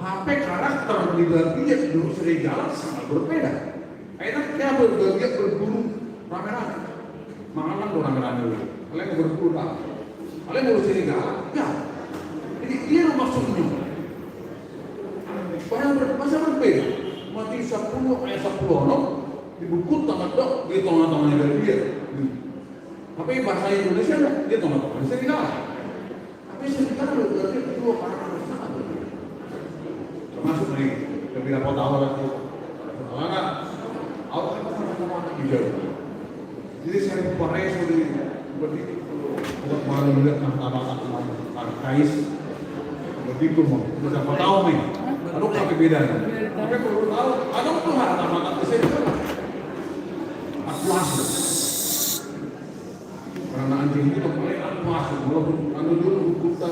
HP karakter di bagian dulu serigala sangat berbeda. Enaknya berbagian berburu rame-rame. Makan tuh rame-rame dulu. Kalian mau berburu apa? Kalian mau serigala? Ya. Jadi dia maksudnya. Masa berbeda. Mati 10 ayat 10 ono dibukut tangan dok di tengah-tengahnya dari dia. Tapi bahasa Indonesia dia tengah-tengahnya serigala. Tapi serigala berarti dua karakter sangat berbeda. Termasuk nih, ketika kota awal itu, karena awal kan sama-sama anak hijau. Jadi saya berpakaian seperti untuk malam melihat kata kais, begitu mau. Siapa tahu nih, aduh apa bedanya? Tapi kalau tahu, ada tuh kata-kata saya itu akuas. Karena anjing itu paling akuas, walaupun anu dulu kita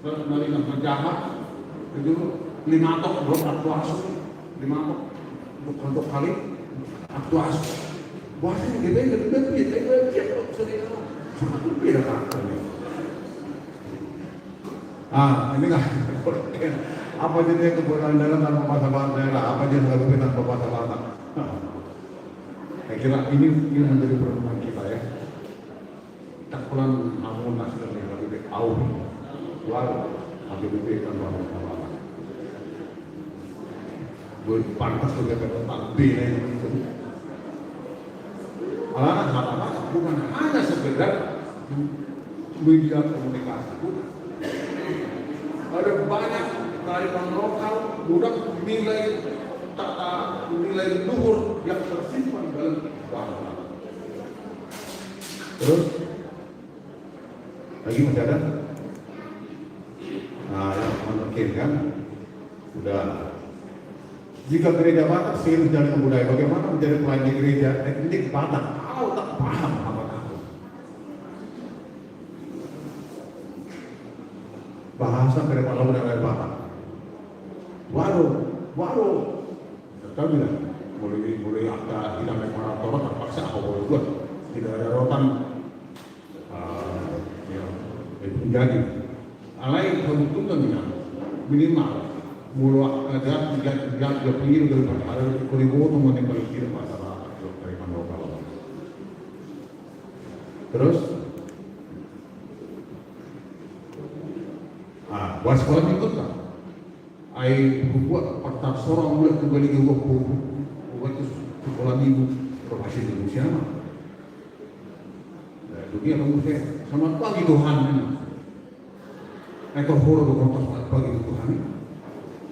dari penjahat itu 5 tok belum aktuasi 5 tok untuk kali aktuasi bahasanya gede sangat berbeda karakternya. Ini nggak apa jenis kebenaran dalam tanpa bahasa daerah, apa jenis kebenaran tanpa bahasa. Saya kira ini menjadi perenungan kita ya. Tak pulang amun nasib yang lebih tahu, lalu HBBP kan bahasa. Pantas juga tentang B itu. Anak-anak bukan hanya sekedar media komunikasi, ada banyak kearifan lokal, budak nilai luhur yang tersimpan dalam bahasa. Terus lagi masih ada? Nah, yang menekankan sudah. Jika gereja Batak seiring jalan budaya, bagaimana menjadi pelayan di gereja etnik Batak? Kalau tak paham apa-apa. Bahasa kedepan budaya Batak. Waduh. Kita bilang, mulai ada tidak memang orang terpaksa apa boleh buat. Tidak ada rotan menjadi. Alai keuntungan minimal. Mulu ada tiga pinggir daripada ada kuribu itu menempel kiri masalah dari lokal. Terus, buat sekolah itu kan, buat partai seorang mulai kembali ke buat sekolah minggu berbahasa Indonesia. Dunia kamu saya selamat pagi Tuhan. Itu huru selamat pagi Tuhan.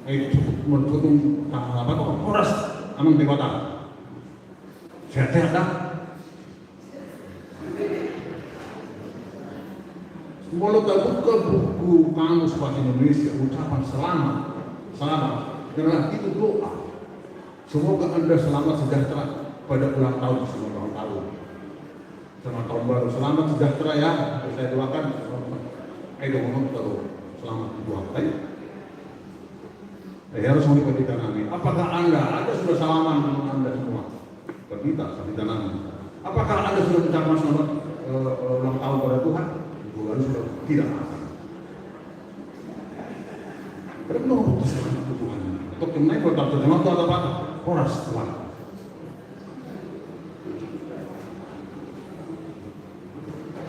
Menurut apa tuh horas amang dewata sehat dah walau tak buka buku kamus bahasa Indonesia ucapan selamat karena itu doa semoga anda selamat sejahtera pada ulang tahun semua tahun selamat tahun baru selamat sejahtera ya saya doakan selamat dua kali. Harus mengikuti kami. Apakah Anda sudah salaman dengan Anda semua? Kita kami. Apakah Anda sudah mengucapkan selamat ulang tahun pada Tuhan? Tuhan sudah tidak akan. Tapi belum putus selamat ke Tuhan. Untuk kenai berkata terjemah itu apa? Horas Tuhan.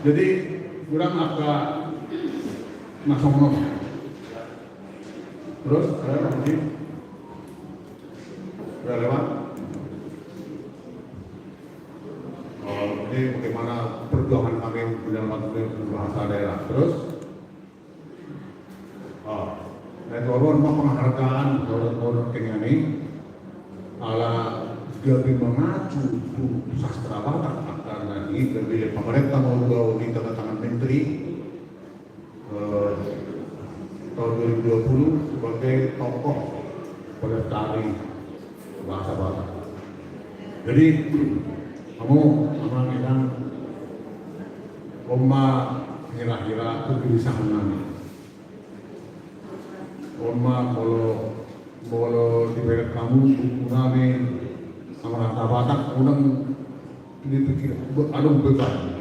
Jadi kurang agak masuk nomor. Terus ada lagi sudah lewat. Ini bagaimana perjuangan kami dalam bahasa daerah. Terus, dan turun penghargaan turun ini ala lebih mengacu sastra Batak karena ini berbeda pemerintah mau di tangan menteri. Tahun 2020 sebagai tokoh pelestari bahasa Batak. Jadi kamu bilang Oma kira-kira kegelisahan kami. Oma kalau diberi kamu kami sama rata Batak unang dipikir ada beban.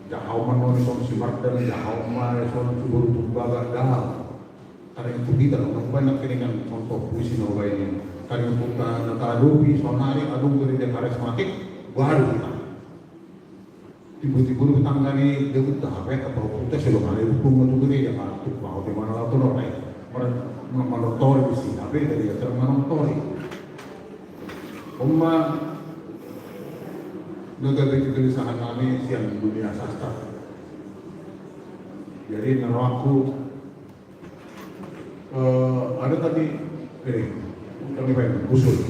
Jauh menonton si Martin, jauh menonton si Baru Tumbaga, jauh. ada yang kita orang banyak ini kan contoh puisi novel ini kali untuk nakadopi sonari adung dari dia karismatik baru kita tiba-tiba lu tangani debut tahap atau kita sebelum ada hukum itu dia yang tuh mau di mana lah tuh orang manotori bisi tapi dari yang manotori Umma nagabit kegelisahan kami siang di dunia sastra. Jadi naraku ada tadi kami pengen usul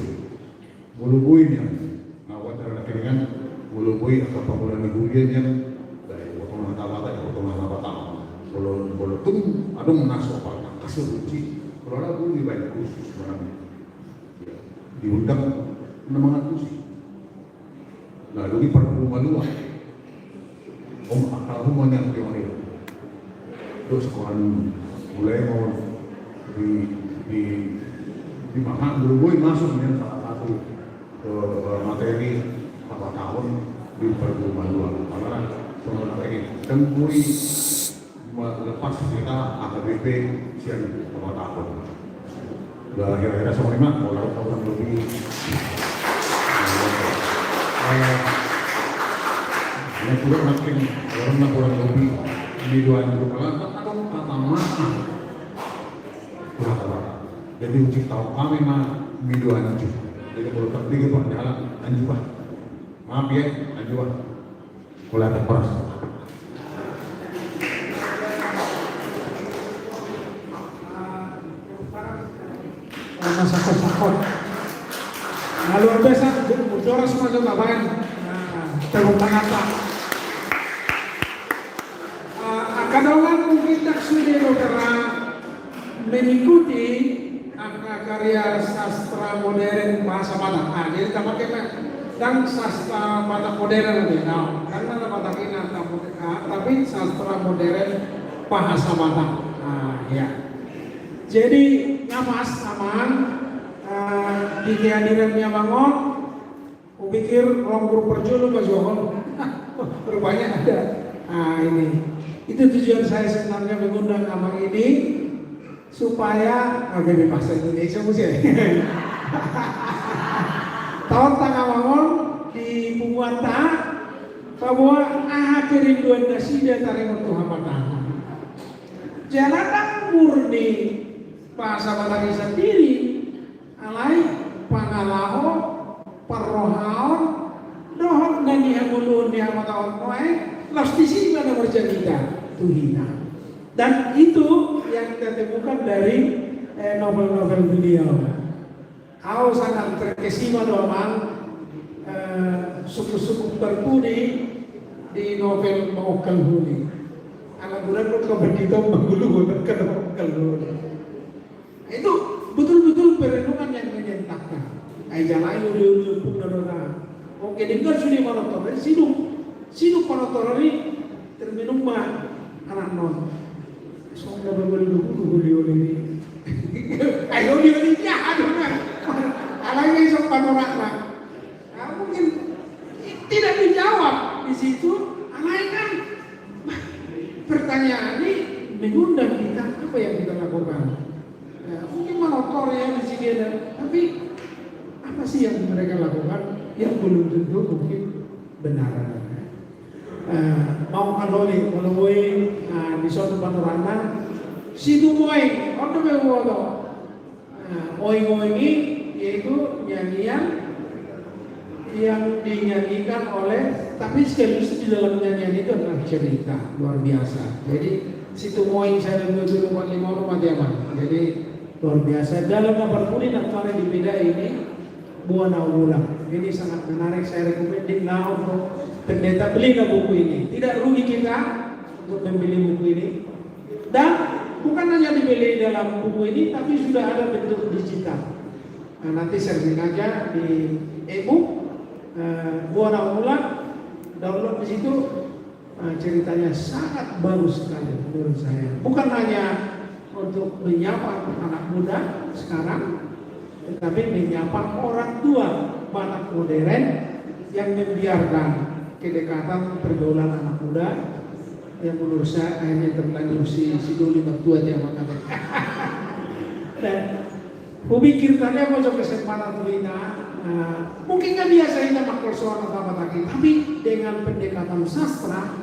mulubuin yang ngawat terhadap keringan mulubui atau pembulan negurian yang dari potongan tabata ke potongan tabata kalau tung ada menasuk apa kasur uci kalau ada pun dibayar khusus sebenarnya diundang menemangan kursi lalu di rumah luar akal rumah yang pionir terus sekolah mulai mau di mana dulu masuk dengan salah satu materi apa tahun di rumah luar karena sebenarnya ini dan gue lepas kita AKBP siang apa tahun udah kira-kira semuanya kalau tahun lebih yang sudah makin orang kurang lebih di 2 minggu kalau kata maaf jadi uji tahu kami mah di 2 minggu jadi kalau tertinggi pak jalan anjuran maaf ya anjuran mulai terperas masa sakot nah, luar biasa juara semacam lapangan tepuk tangan Pak kadang mungkin tak sudah karena mengikuti karya sastra modern bahasa Batak jadi tak pakai dan sastra Batak modern karena Batak ini tapi sastra modern bahasa Batak ya jadi nyamas aman di kehadirannya bangun aku pikir orang guru perjulu Pak Johon rupanya ada ini itu tujuan saya sebenarnya mengundang abang ini supaya di bahasa Indonesia musik tahun tangga bangun di Pumuata bahwa kerinduan nasida taring untuk hambatan jalanan murni bahasa Batak sendiri alai pangalaho parrohaon dohon nani hamulun ni hamataon koe lastisi mana berjanita tuhina dan itu yang kita temukan dari novel-novel beliau kau sangat terkesima doang suku-suku terpuni di novel Mokal Huni anak bulan kok begitu menggulu berkenal huni itu betul-betul perenungan yang menyentakkan. Jalan ulu pun darah. Oke, dengar sudah monotor. Siduk monotor ini terminum mah anak non. Soalnya berbeda dulu ini. Ayo dia ini aduh kan. Alangnya sok panorak lah. Mungkin tidak dijawab di situ. Alangnya kan pertanyaan ini mengundang kita apa yang kita lakukan. Mungkin monotor ya di sini tapi apa sih yang mereka lakukan yang belum tentu mungkin benar. Mau kanoli menemui di suatu panorama situ moing, apa bewodo? Moing ini yaitu nyanyian yang dinyanyikan oleh tapi sekaligus di dalam nyanyian itu adalah cerita luar biasa. Jadi situ moing saya dulu 45 rumah diaman. Jadi luar biasa dalam kabar kulit antara dipindah ini buah naulang ini sangat menarik saya rekomendasi untuk pendeta beli buku ini tidak rugi kita untuk membeli buku ini dan bukan hanya dibeli dalam buku ini tapi sudah ada bentuk digital nanti sharing aja di e-book buah naulang download di situ ceritanya sangat bagus sekali menurut saya bukan hanya untuk menyapa anak muda sekarang, tetapi menyapa orang tua Batak modern yang membiarkan kedekatan pergaulan anak muda yang menurut saya akhirnya terlanjur si dulu tua dia makan. dan kupikir tadi mau coba kesempatan tuina. Mungkin nggak biasa kita makhluk soal atau apa lagi, tapi dengan pendekatan sastra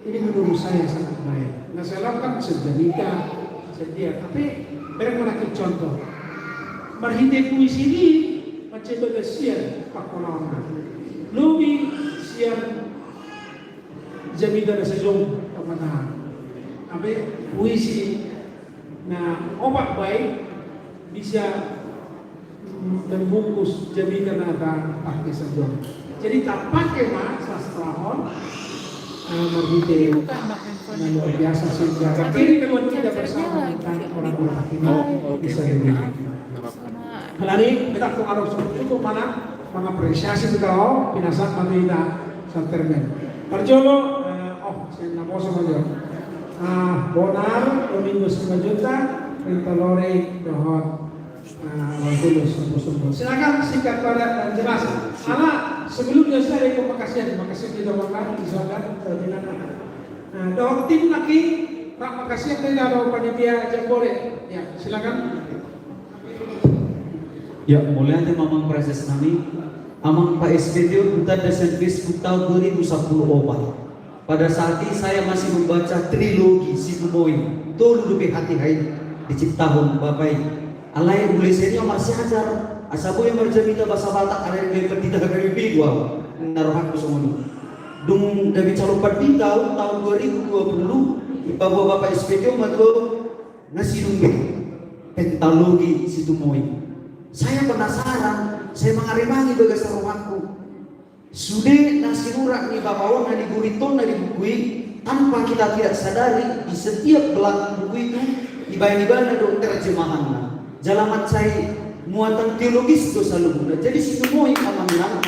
ini menurut saya sangat baik. Nah saya lakukan sejamika, sedia, tapi bagaimana contoh? Marhite puisi ini macam bagasian pakonawan. Lubi siang jamida na sejong pemanahan. Tapi puisi na obat baik bisa membungkus jamida na pakai sejong. Jadi tak pakai mak sastrahon marhite Bukan makan na luar biasa sehingga. Tapi ini kalau tidak bersama dengan orang-orang ini bisa dilihat. Halani kita kung araw sa untuk mana mengapresiasi kita pinasak manila sa termen. Parjolo saya naposo mo yun. Bonar Domingo Simajuta Rintalore Dohot Tulus Sumbo. Silakan singkat pada dan jelas. Ala sebelumnya saya terima kasih kita makan misalkan terbilang. Dohot tim lagi terima kasih kita ada panitia jambore. Ya silakan. Ya, mulai ada mamang proses nami, amang Pak SPDO kita desain Facebook tahun 2010 obat. Pada saat ini saya masih membaca trilogi si Bumoy, tolu lebih hati-hati diciptakan bapak. Alai mulai saya masih ajar, asabu yang berjamita bahasa Batak ada yang bertita dari Bigwa, naruhan semua ini. Dung dari calon perdita tahun 2020, bapak bapak SPDO matu nasi dumbe, pentalogi si Bumoy. Saya penasaran, saya mengarimani bagas rumahku. Sudah nasi nurak nih bapawan nadi guriton nadi buku tanpa kita tidak sadari di setiap belakang buku itu ibadah dong terjemahan. Jalamat saya muatan teologis itu selalu. Jadi situ mau amanah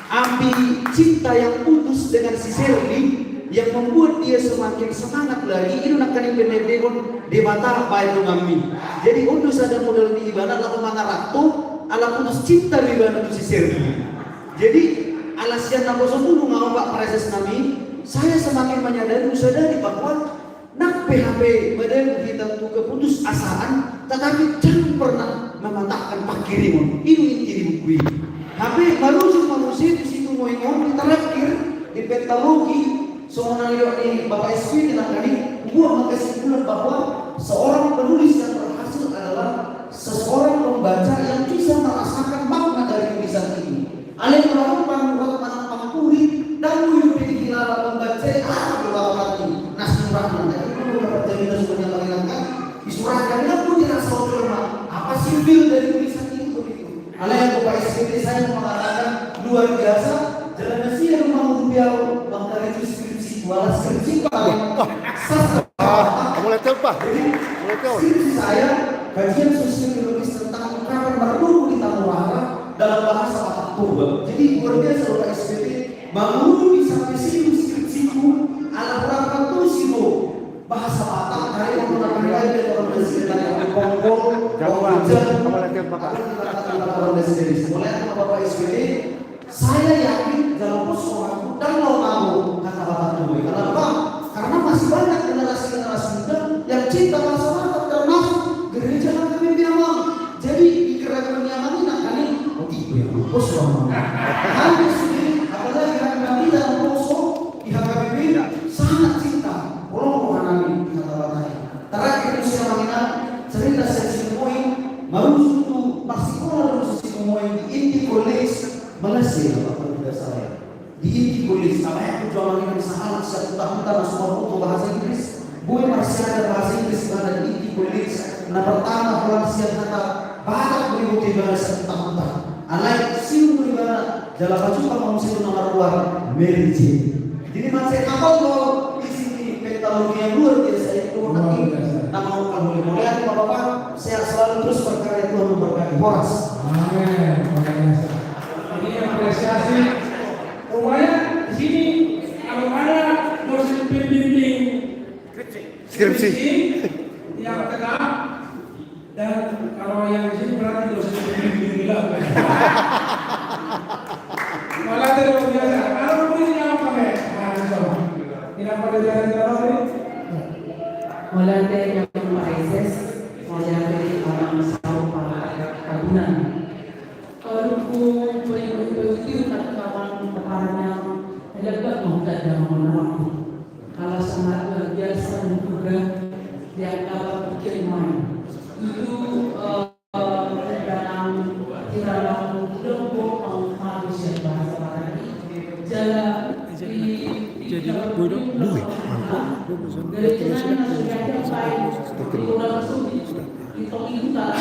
ambil cinta yang putus dengan si Serli yang membuat dia semakin semangat lagi. Itu nak kani penedekon debata baik kami. Jadi untuk sadar modal di ibadah lalu mengaratu ala putus cinta di ibadah itu si Serli. Jadi alasian nabo sepuluh ngau pak proses nami, saya semakin menyadari sadari bahwa nak PHP badan kita tuh keputus asaan, tetapi jangan pernah mematahkan pak kirimun. Itu inti di buku ini. HP baru manusia di situ mau ngomong terakhir di petalogi soal ini bapak SP kita tadi buat kesimpulan bahwa seorang penulis yang berhasil adalah seseorang pembaca yang bisa merasakan makna dari tulisan ini. Alih melakukan pangkuri dan wujud di hilal membaca berlawat ini nasi rahman itu beberapa jaminan sebenarnya menghilangkan disurahkannya pun dirasa lemah. Apa sih feel dari tulisan itu begitu? Alih yang bapak SP saya mengatakan luar biasa. Jalan nasi yang mau rupiah bangkari itu skripsi walau skripsi paling Kamu lihat apa? skripsi saya kajian sosiologis tentang ungkapan baru kita muara dalam bahasa Aktober. Jadi luar biasa Bapak SPT bangun sampai situ skripsiku ala berapa tuh situ bahasa Batak dari menggunakan gaya dan bersedia Kongo, Jawa, mulai Bapak SPT saya yakin dalam persoalan dan mau kata Bapak Tuh. Kenapa? Karena masih banyak generasi-generasi muda yang cinta bahasa Batak termasuk gereja kami Biawang. Jadi di gereja Biawang ini nak kali persoalan. Habis ini apalagi kami dalam poso di HKBP sangat cinta. Orang kami kata Batak. Terakhir usia mengenal cerita seksi poin marusutu masikola marusutu poin di inti college Malaysia apa tidak saya di inti college sama yang perjuangan yang salah satu tahun tanah semua untuk bahasa Inggris gue masih ada bahasa Inggris pada di inti college nah pertama Malaysia kata banyak berikut ibadah satu tahun alai siu beribadah jalan baju kalau mau siu nomor luar merinci jadi masih kapal kalau di sini teknologi yang luar biasa itu nanti nama kamu mulai bapak saya selalu terus berkarya Tuhan memberkati horas Amin. Ini apresiasi. Rupanya di sini kalau ada dosen pembimbing skripsi yang tegak dan kalau yang di sini berarti dosen pembimbing gila. Malah tidak biasa. Kalau ini yang apa ya? Tidak pada jalan-jalan ini. Mulai dari yang países, mulai dari orang Saudi. benar. Ruku itu kata kawan keparanya lebat mau tak ada mau kalau sangat luar biasa juga dia dapat pikir main itu dalam kelompok manusia bahasa lagi jalan jadi bodoh dari sana sudah ada di orang Saudi itu tak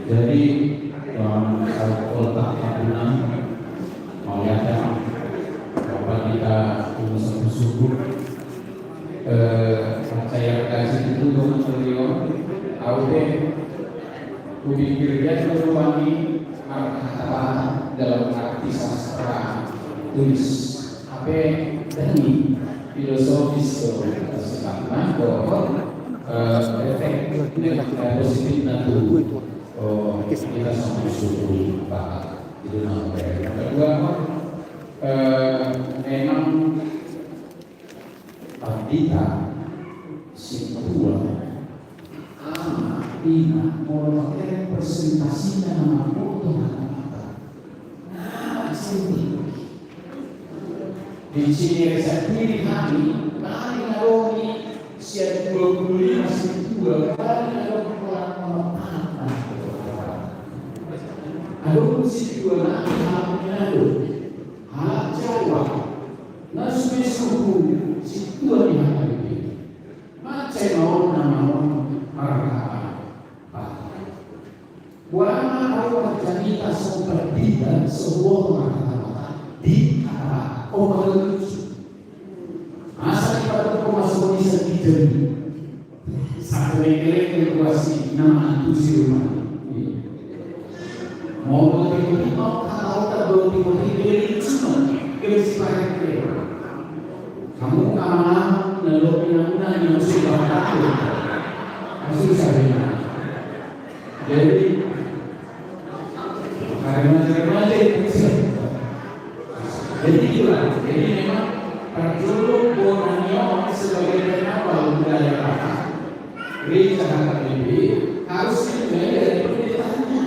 Jadi dalam kotak tabungan melihatnya bahwa kita subuh saya kasih itu dengan beliau tahu deh kupikir dia merupakan kata dalam arti sastra tulis apa dari filosofis karena bahwa efek positif nanti kita sama suku Pak itu namanya. Kedua memang Pandita, si tua, Ina, mau representasinya nama foto mata. Nah, sini. Di sini saya pilih kami, kali naromi siap 25 si tua, kali naromi orang aduh si tua nak hamilnya aduh, hak Jawa, nasi suku si tua ni hak ini, macam nama orang Wana awak janita seperti dan sebuah kata-kata di arah orang lucu. Asal pada masuk di sekitar satu negeri kedua nama itu si rumah. Mau tiba-tiba kalau tak tiba-tiba cuma kesimpulan kita. Kamu aman lalopina yang sudah tahu masih saya. Jadi remaja itu jadi itulah, jadi memang perjuluk Borneo sebagai penawar budaya apa gereja HKBP harus dimulai dari pendetaannya,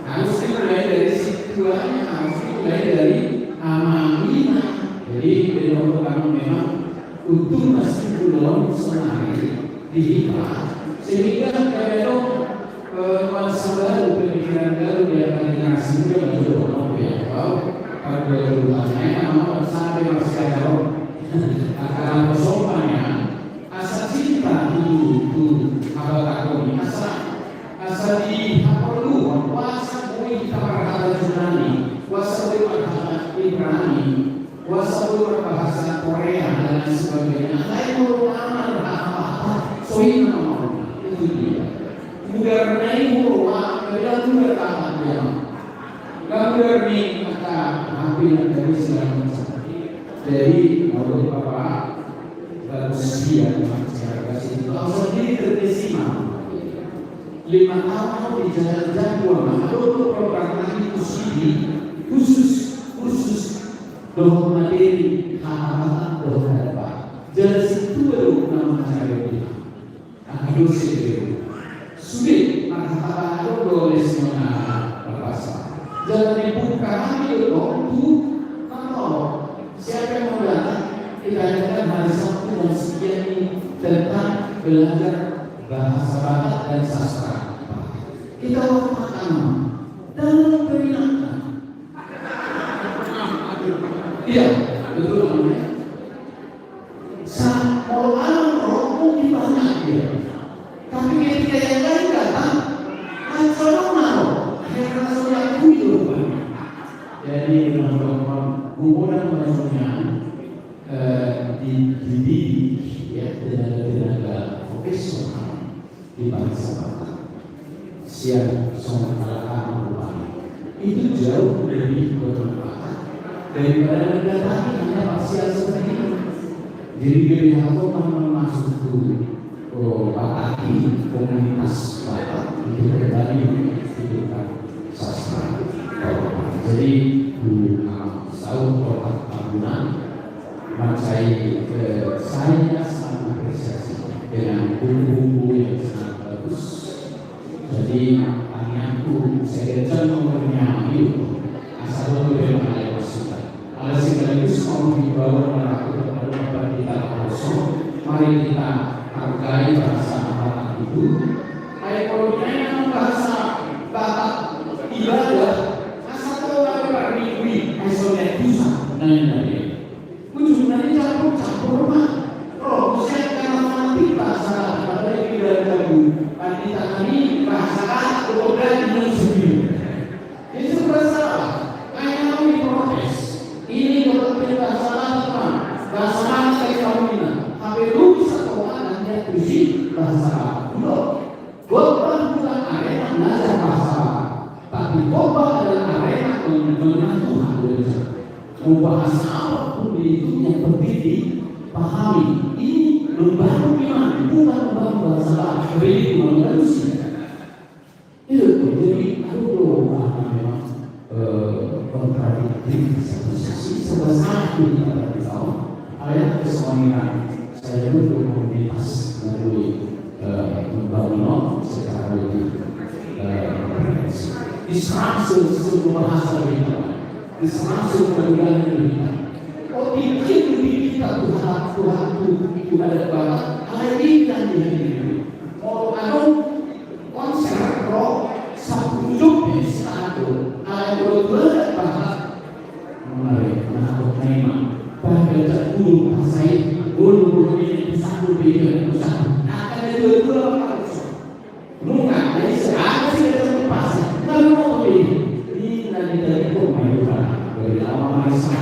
harus dimulai dari situasinya, harus dimulai dari amanah. Jadi beliau pertama memang untuk masih belum senang dihibah sehingga kalau masa baru pemikiran baru dia akan generasi muda juga mau ya pada rumahnya mau sampai masih ada akan sopannya asal cinta itu hal takoni asal di perlu kuasa boleh kita berkata Yunani kuasa boleh berkata Ibrani kuasa boleh berbahasa Korea dan sebagainya lain merupakan apa soalnya itu dia karena itu kita juga tahan dia. Gambar ni kata hampir dari segala macam. Jadi kalau Bapak bersedia masyarakat sini, kalau sendiri terkesima 5 tahun di jalan-jalan ada program lagi khusus doa materi hal-hal doa apa. Jadi situ baru nama cara dia. Aduh sih. Sulit mengatakan boleh semua bahasa. Jangan dibuka lagi untuk kalau siapa yang mau datang kita hari Sabtu dan sekian ini tentang belajar bahasa Batak dan sastra. Kita waktu dalam peringatan. Iya, betul. Saat orang rokok di banyak dia. Tapi ketika yang lain datang, langsung mau, akhirnya sudah hidup. Jadi teman-teman, hubungan maksudnya dididik ya tenaga profesional di bangsa Batak. Siap soal itu jauh lebih bermanfaat daripada mendatangi hanya parsial seperti itu. Jadi gereja aku masuk dulu. Bataki komunitas Batak itu kembali menghidupkan sastra. Jadi tahun tahunan saya sangat apresiasi dengan bumbu-bumbu yang sangat bagus. Jadi anakku saya kira nomornya itu asal memang ada masukan. Ada sekaligus mau dibawa melakukan kepada kita kosong. Mari kita hargai bahasa Batak itu. Kalau yang bahasa Batak ibadah, asal tahu apa minggu, esonya pusat dan lain-lain. Ujungnya campur mah. Oh, saya karena nanti bahasa pada ibadah lagu, pandita kami bahasa kemudian menyusui. Itu bersalah. Kayak kami protes. Ini kalau bahasa Batak, bahasa Batak kamu ini. Tapi lu bisa puisi bahasa Boba bukan arena belajar bahasa, tapi Boba adalah arena mengenal Tuhan. Mau bahasa apapun itu yang penting dipahami. Ini membangun iman, bukan membangun bahasa beri manusia. Itu jadi aduh memang kontradiktif satu sisi. Sebelah satu kita tahu ayat kesuamian. saya dulu komunitas melalui membangun secara lebih diserang seluruh bahasa kita, diserang seluruh negara kita. Oh, bikin kita Tuhan ada banget. Hari ini oh, aku konser rock sabtu satu. Aku berapa mulai menakut memang pada guru saya guru ini satu beda pusat. Akan ada dua harus. Mungkin dari sekarang sih ada pas. Lalu mau ini nanti dari pemain dari awal masa.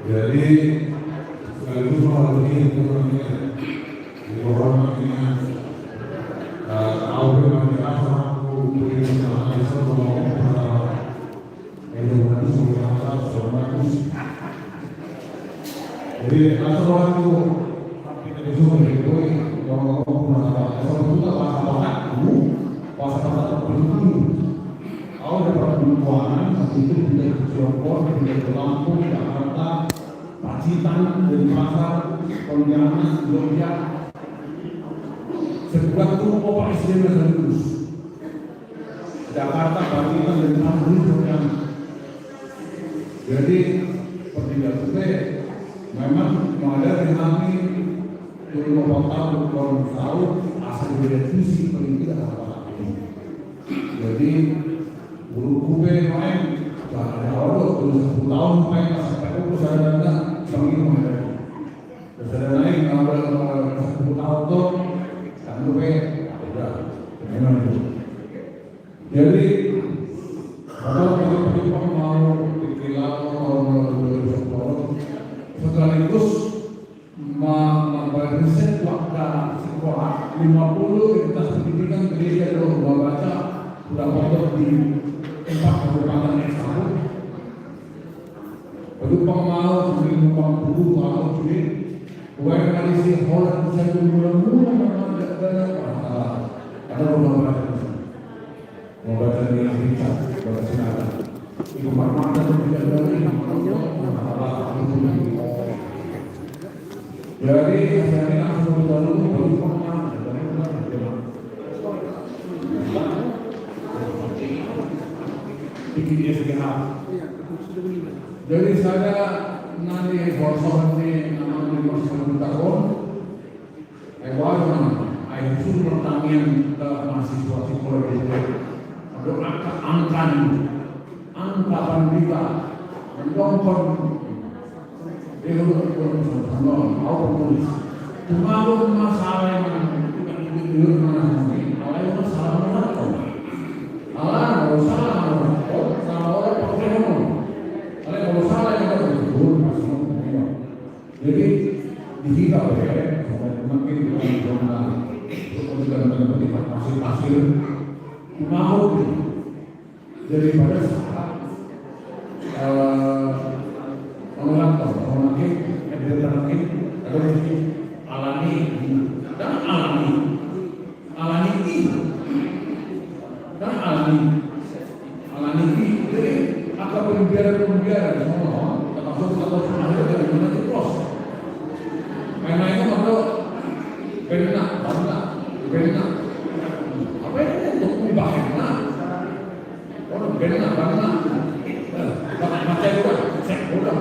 Jadi sekaligus menghormati keputusannya dihormatinya tahu bagaimana aku beri kesalahan jadi asal aku kita disuruh itu kalau asal kita pasal penting kalau dapat keuangan itu tidak Cirebon tidak Lampung Jakarta Pacitan dari pasar Pontianak Jogja sebuah itu operasi terus Jakarta Pacitan dan Lampung Jogja jadi pertiga itu memang ada di kami turun kota tahun tahun asal direksi paling tidak apa ini jadi guru kube main ada orang terus 10 tahun main sampai itu sadar kami menghadapi sadar naik kalau 10 tahun tuh sampai udah memang itu jadi kalau kita mau dikilau sekaligus memperriset waktu sekolah 50 identitas pendidikan gereja dan membaca sudah pondok di 4 kabupaten yang sama. Berupa mau menyumbang buku atau jadi bukan kali si orang saya mula-mula ada membaca di Richard baca sinara itu marmata tidak dari jadi saya langsung dulu baru pengalaman jadi saya nanti bosan ini namanya masih tahun ewan saya suruh pertanian ke mahasiswa psikologi untuk angka pandita mendongkong itu mau tulis cuma masalah yang itu mana kalau masalah mana kalau salah kalau orang pakai ngomong kalau salah yang ada itu jadi dihitung ya makin dihitung untuk pasir mau daripada salah orang alami jadi apa pembiara semua termasuk dari mana itu pros main-mainnya kalau benar apa ini untuk membahasnya orang benar baca juga cek udah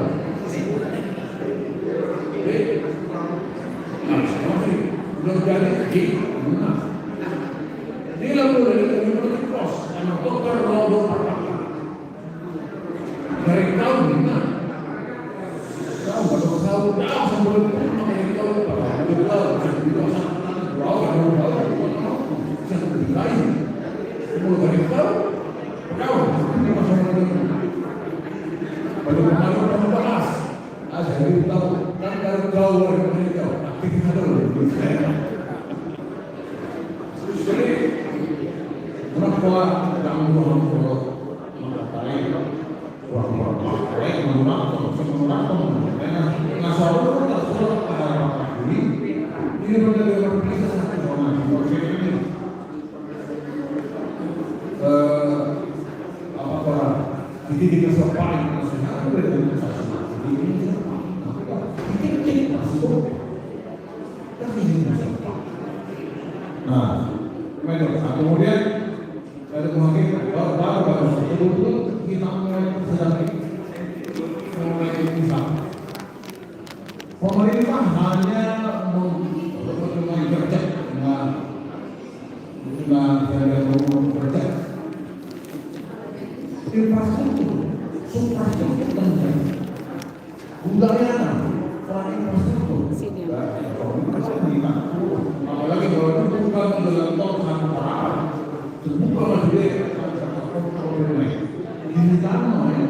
belum jadi benar ini lalu dari pros sama dokter Rodo dari tahun benar tahu sebelum dari tahun Jadi kita sepain maksudnya berarti nah, kemudian dari kemarin baru betul kita mulai bisa. Pemerintah hanya kerja, nggak kerja. Infrastruktur, suprastruktur penting. Budaya, infrastruktur. Apalagi kalau itu bukan dalam tol satu arah, terbuka lagi di sana ya,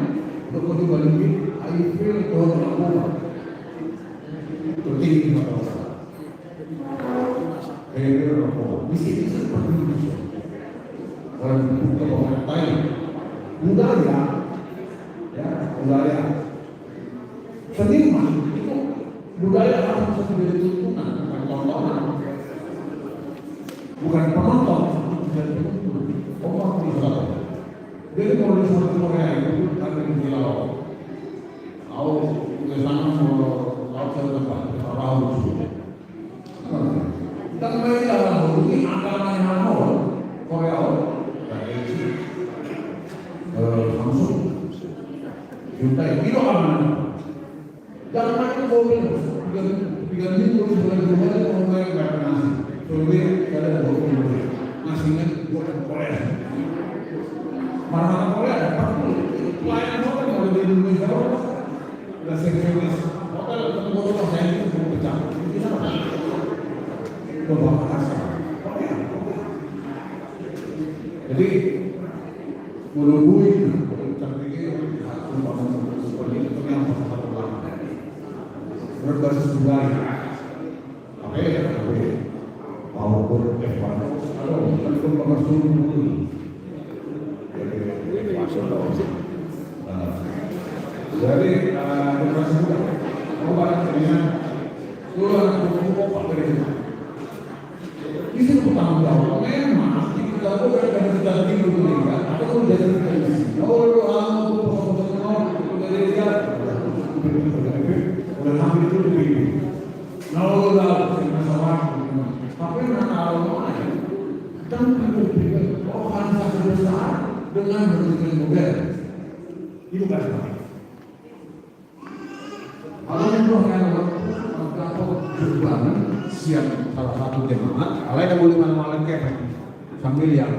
untuk dibalik Eiffel ke Labuan, tertinggi di mata orang. Di sini seperti itu. Orang buka pemerintah budaya, ya budaya. Seniman itu budaya harus menjadi tuntunan, bukan tontonan. Bukan penonton, dan orang bisa. Jadi kalau di suatu Korea itu ada di Pulau, tahu ke sana mau laut ke tempat, tahu itu. Dan mereka ini agama yang mau Korea, langsung kita itu aman. Jangan makan mobil, bikin minggu sebulan mau makan nasi. Lebih ada 20 nasinya buatan Korea. Makanan Korea ada 40. Pelayanan hotel kalau di Indonesia ada service hotel untuk saya itu pecah. Itu sama. Bapak rasa. Jadi menunggu itu terpikir seperti itu yang satu lama. Berbasis budaya. Oke. Maupun itu pengertian jadi demokrasi juga obatnya keluar dari itu itu bertanggung jawab memang kita kita tinggal di Indonesia atau jadi dari dia udah hampir itu begini tapi kalau dan organisasi besar dengan berbagai model itu kan kalau itu kalau berbangun siap salah satu jemaat kalau ada boleh malam-malam kepek sambil yang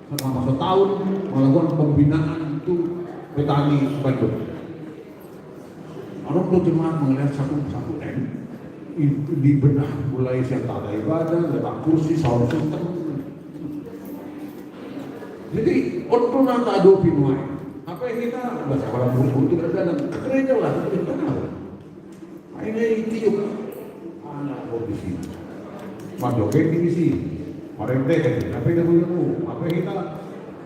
selama setahun melakukan pembinaan itu petani Bandung. Kalau untuk jemaat melihat satu M itu dibedah mulai serta ibadah, letak kursi, sound system. Jadi untuk nanti ada opini, apa yang kita baca orang buku itu ada gereja lah, kita kenal. Ini tiup anak posisi, majoke di sini, marente kan, apa yang punya apa yang kita,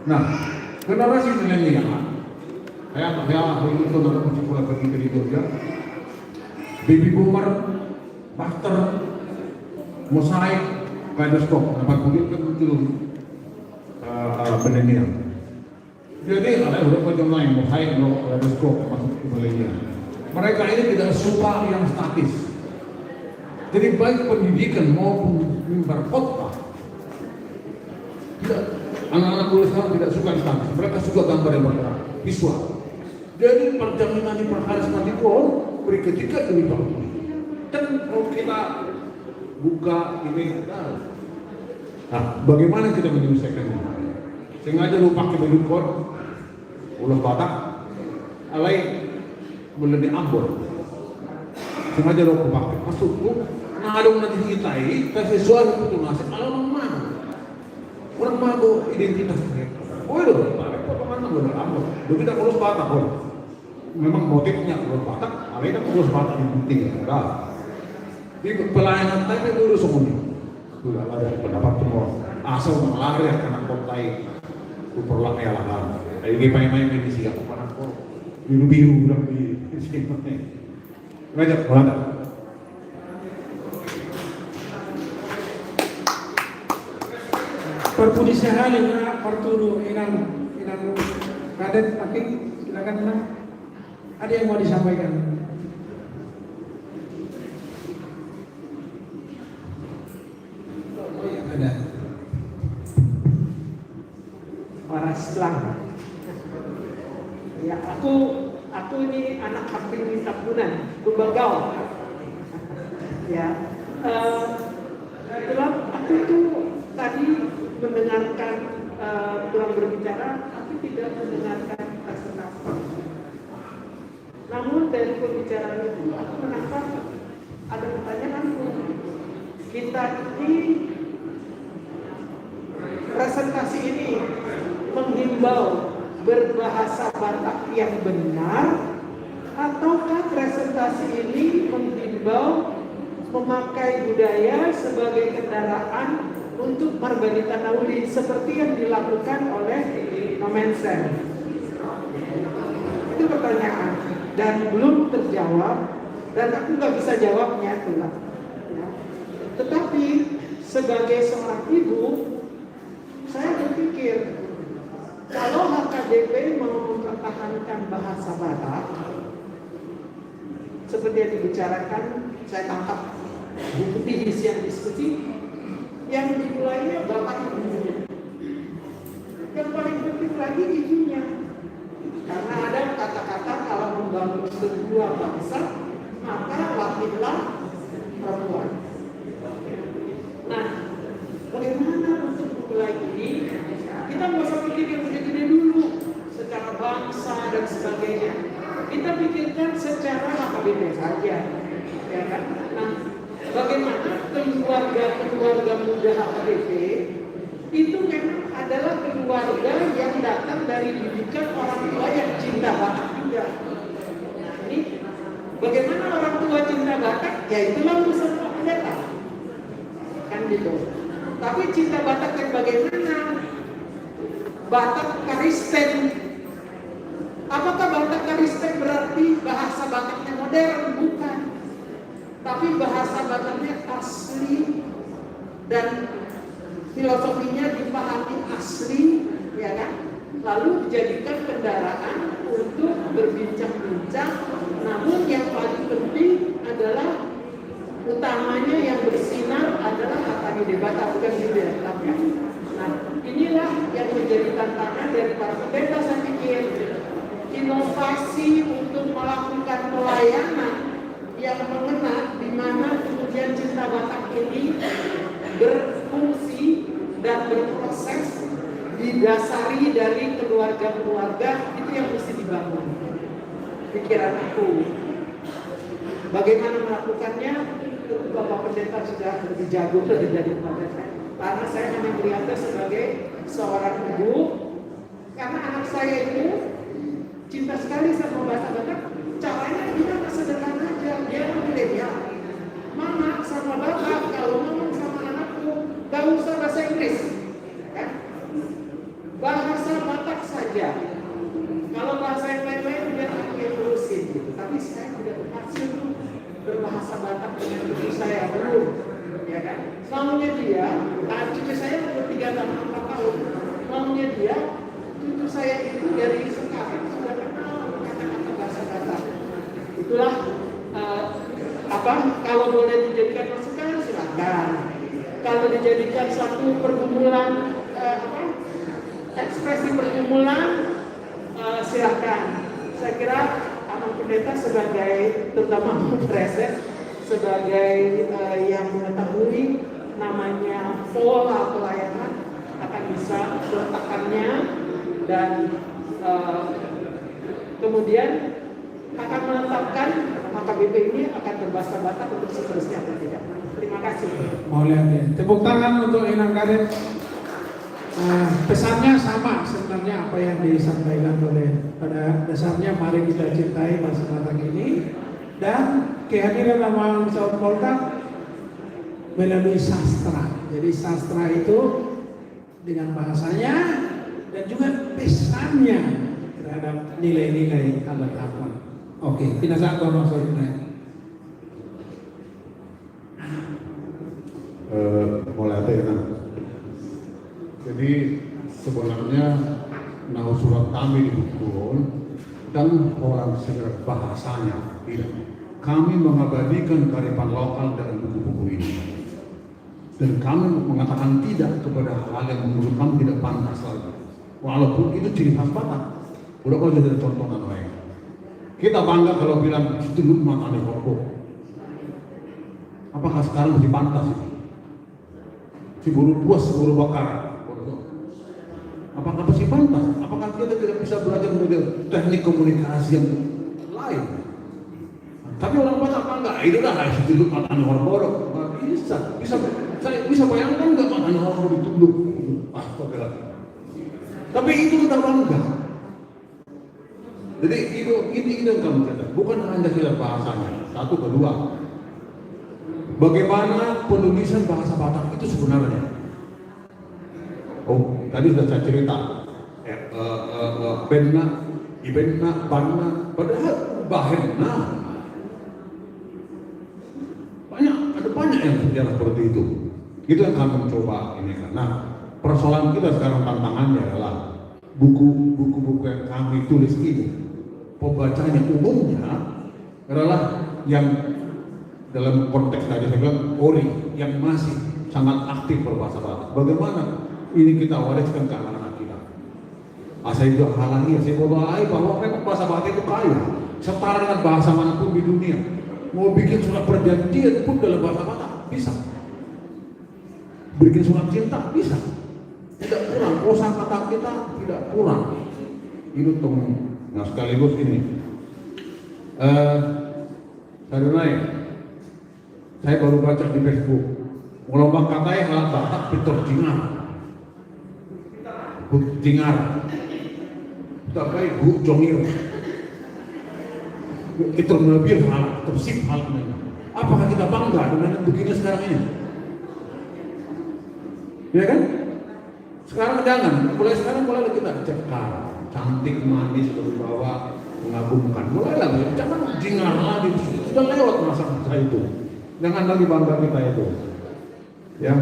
nah generasi milenial, saya itu nanti masih pulang pergi ke Indonesia, baby boomer, master, mosaik, kaleidoscope, dapat kulit kan betul. Milenial. Jadi ada beberapa jam lain, mosaik, kaleidoscope masuk ke milenial. Mereka ini tidak suka yang statis. Jadi baik pendidikan maupun mimbar khotbah, tidak anak-anak kuliah sekarang tidak suka yang statis. Mereka suka gambar yang bergerak, visual. Jadi perjalanan di perkarisma di Pol beri ketika demi bagus. Dan kalau kita buka ini, nah bagaimana kita menyelesaikan ini? Sengaja lupa pakai baju kor, ulah Batak, alai boleh diambon. Sengaja lupa pakai. Maksudku, ngadong nanti kita ini, sesuatu itu ngasih. Kalau orang mago identitas mereka. Oh itu, mana boleh ambon. Jadi kita ulus Batak pun. Memang motifnya ulus Batak, alai kita ulus Batak yang penting. Di pelayanan tadi dulu semuanya. Sudah ada pendapat semua. Asal mengelari akan kontai. Perlah meyalah lagi main-main di sini apa panas kok biru-biru udah di sini ngajak berada perpudisyahan yang pertulu inang kadet tapi Silakan Nak. Ada yang mau disampaikan? Oh ya, ada. Waras Lang. Ya, aku ini anak Hampir Tabunan, Tumbagau. Ya, itulah aku tuh tadi mendengarkan kurang berbicara, tapi tidak mendengarkan presentasi. Namun dari pembicaraan itu aku menangkap ada pertanyaan kita ini presentasi ini menghimbau berbahasa Batak yang benar, ataukah presentasi ini menghimbau memakai budaya sebagai kendaraan untuk Margarita Nauli seperti yang dilakukan oleh Nomensen? Itu pertanyaan dan belum terjawab, dan aku nggak bisa jawabnya tuh. Ya. Tetapi sebagai seorang ibu, saya berpikir kalau HKBP mau mempertahankan bahasa Batak seperti yang dibicarakan, saya tangkap buku tipis yang diskusi, yang dimulainya bapak ibunya. Yang paling penting lagi ibunya, karena ada kata-kata kalau membangun sebuah bangsa maka lahirlah perempuan. Nah, bagaimana untuk memulai ini? Kita nggak usah pikir yang gede-gede dulu secara bangsa dan sebagainya. Kita pikirkan secara HKBP saja, ya kan? Nah, bagaimana keluarga muda HKBP itu memang adalah keluarga yang datang dari didikan orang tua yang cinta Batak juga. Nah, ini bagaimana orang tua cinta Batak? Ya itulah urusan Pak Pendeta, kan gitu. Tapi cinta Batak yang bagaimana? Batak Karisten. Apakah Batak Karisten berarti bahasa Bataknya modern? Bukan. Tapi bahasa Bataknya asli dan filosofinya dipahami asli, ya kan? Lalu dijadikan kendaraan untuk berbincang-bincang. Namun yang paling penting adalah utamanya yang bersinar adalah kata di Batak, bukan di Batak. Nah, inilah yang menjadi tantangan dari para pendeta, saya pikir. Inovasi untuk melakukan pelayanan yang mengena, di mana kemudian cinta Batak ini berfungsi dan berproses didasari dari keluarga-keluarga, itu yang mesti dibangun. Pikiran aku. Bagaimana melakukannya? Bapak Pendeta sudah lebih jago dari pada saya. Karena saya hanya melihatnya sebagai seorang ibu. Karena anak saya itu cinta sekali sama bahasa Batak. Caranya dia sederhana aja. Dia milenial. Mama sama Bapak, kalau ngomong sama anakku, gak usah bahasa Inggris, kan? Bahasa Batak saja. Kalau bahasa yang lain-lain biar aku yang urusin gitu. Tapi saya tidak berhasil berbahasa Batak dengan ibu saya belum, ya kan? Maunya dia, cucu saya umur 3 tahun 4 tahun. Maunya dia, cucu saya itu dari sekarang sudah kenal kata-kata bahasa Batak. Itulah kalau boleh dijadikan masukan silakan. Kalau dijadikan satu pergumulan ekspresi pergumulan silakan. Saya kira Abang Pendeta sebagai terutama preses sebagai yang mengetahui namanya pola pelayanan akan bisa meletakkannya dan kemudian akan menetapkan HKBP ini akan berbahasa Batak untuk seterusnya atau tidak. Terima kasih. Mau lihat ya. Tepuk tangan untuk Inang Karet. Pesannya sama sebenarnya apa yang disampaikan oleh, pada dasarnya mari kita cintai bahasa Batak ini, dan kehadiran Abang Saud Polda melalui sastra. Jadi sastra itu dengan bahasanya dan juga pesannya terhadap nilai-nilai abad-abad. Oke, tidak saat maksudnya. Mulai ya. Jadi sebenarnya nah surat kami di Bukul dan orang sekedar bahasanya tidak. Kami mengabadikan kearifan lokal dalam buku-buku ini. Dan kami mengatakan tidak kepada hal yang menurut kami tidak pantas lagi. Walaupun itu ciri khas Batak. Udah kalau jadi contohan lain. Kita bangga kalau bilang itu Lukman Aneh Horko. Apakah sekarang masih pantas itu? Si buru puas, buru bakar. Apakah masih pantas? Apakah kita tidak bisa belajar model teknik komunikasi yang lain? Tapi orang Batak bangga, itu dah itu Lukman Aneh Horko. Bisa. Saya bisa bayangkan nggak makanya orang ditunduk. Tapi itu kita bangga. Jadi itu yang kamu kata. Bukan hanya kita bahasanya. Satu, kedua. Bagaimana penulisan bahasa Batak itu sebenarnya? Oh, tadi sudah saya cerita. Benna, ibenna, banna, padahal bahenna. Ada banyak yang sejarah seperti itu. Itu yang kami mencoba ini kan. Nah, persoalan kita sekarang tantangannya adalah buku-buku yang kami tulis ini, pembacanya umumnya adalah yang dalam konteks tadi saya bilang ori yang masih sangat aktif berbahasa Batak. Bagaimana ini kita wariskan ke anak-anak kita? Saya juga halangi, saya bawa bahwa memang bahasa Batak itu kaya, setara dengan bahasa manapun di dunia. Mau bikin surat perjanjian pun dalam bahasa Batak bisa. Bikin surat cinta bisa. Tidak kurang, kosakata kita tidak kurang. Itu nah sekaligus ini. Saya baru baca di Facebook. Ngelombak katanya alat Batak Peter Jingar. Jingar. Tapi Bu Jongir. Kita mengambil hal, tersip hal ini. Apakah kita bangga dengan yang begini sekarang ini? Ya kan? Sekarang jangan, mulai sekarang kita cekar, cantik, manis, berwibawa, mengagumkan. Mulai lagi, jangan jingar lagi, sudah lewat masa-masa itu. Jangan lagi bangga kita itu. Ya.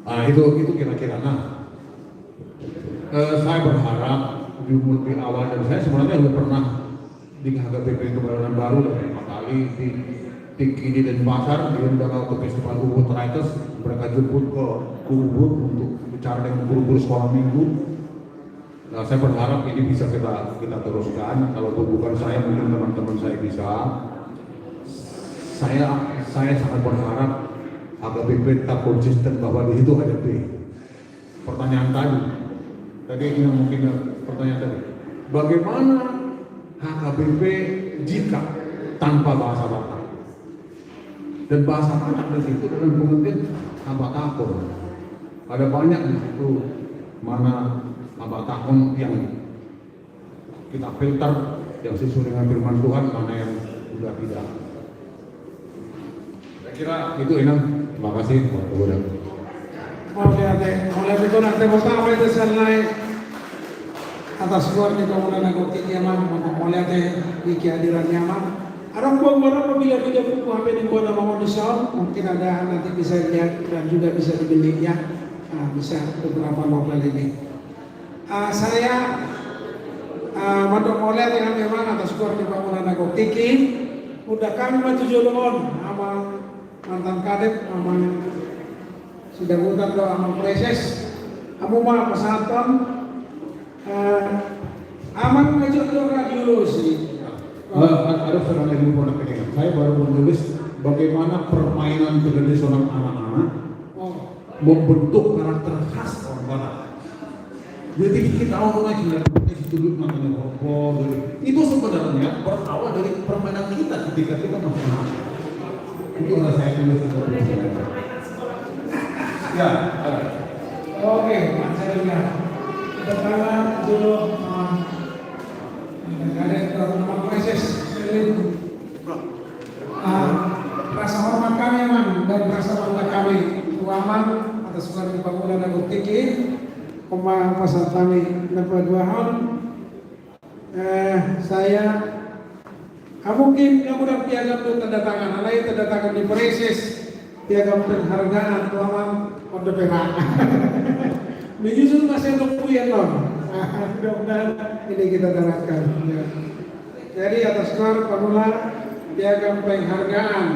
Nah itu kira-kira. Nah, saya berharap di awal dari saya sebenarnya sudah pernah di HKBP Kebayoran Baru beberapa kali di Tikini dan Pasar diundang ke Festival Ubud Writers. Mereka jemput ke Ubud untuk bicara dengan guru-guru sekolah minggu. Nah, saya berharap ini bisa kita teruskan. Kalau bukan saya, mungkin teman-teman saya bisa. Saya sangat berharap HKBP tetap konsisten bahwa di situ ada pertanyaan tadi ini mungkin pertanyaan tadi. Bagaimana HKBP jika tanpa bahasa Batak? Dan bahasa Batak di situ dalam pengertian Abatakon. Ada banyak di situ mana Abatakon yang kita filter yang sesuai dengan firman Tuhan, mana yang sudah tidak. Saya kira itu Inang. Terima kasih. Oleh itu nanti pertama itu selesai atas luar di kemudian aku kiaman oleh di kehadiran nyaman. Orang buang-buang apabila buku HP di bawah nama Modusol, mungkin ada nanti bisa lihat dan juga bisa dibeli ya. Bisa beberapa novel ini. Saya mandok oleh dengan memang atas luar di bangunan aku Tiki. Udah kami maju jolongan sama mantan kadet, sama sudah bukan doa sama preses. Kamu mah pesantren. Aman ngajak ke radio sih. Ada seorang ibu pernah pengen. Saya baru menulis bagaimana permainan tradisional anak-anak membentuk karakter khas orang Batak. Jadi kita orang yang punya sudut matanya rokok, itu sebenarnya berawal dari permainan kita ketika kita masih anak. Itu yang saya tulis seperti itu. Ya, oke, saya lihat. Pertama dulu ada nama proses rasa hormat kami man dan rasa bangga kami Tuaman atas suara bangunan dan Tiki koma pasal kami dapat 2 hal. Saya mungkin kamu dan piagam itu tanda tangan, alai tanda tangan di presis piagam penghargaan Tuaman Kode Perak. Menyusul masih untuk puyen non. Mudah-mudahan ini kita terapkan. Ya. Jadi atas nama Pamula piagam penghargaan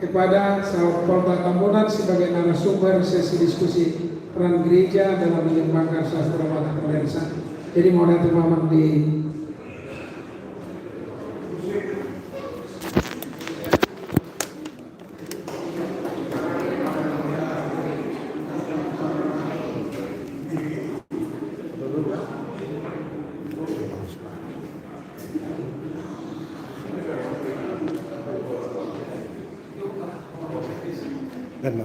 kepada Polta Tambunan sebagai narasumber sesi diskusi peran gereja dalam mengembangkan sastra Batak Malaysia. Jadi mohon teman-teman di Dan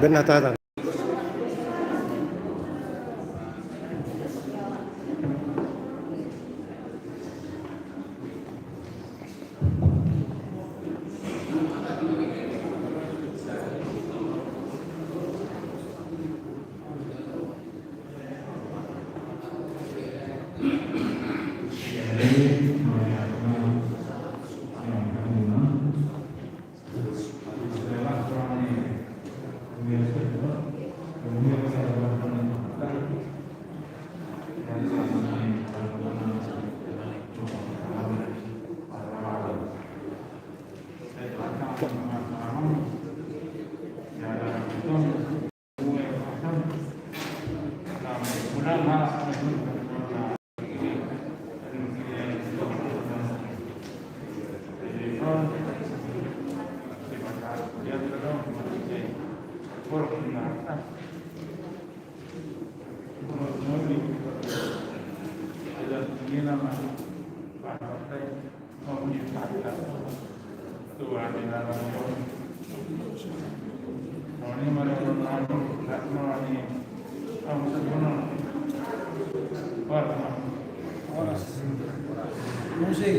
benar tak? Musik.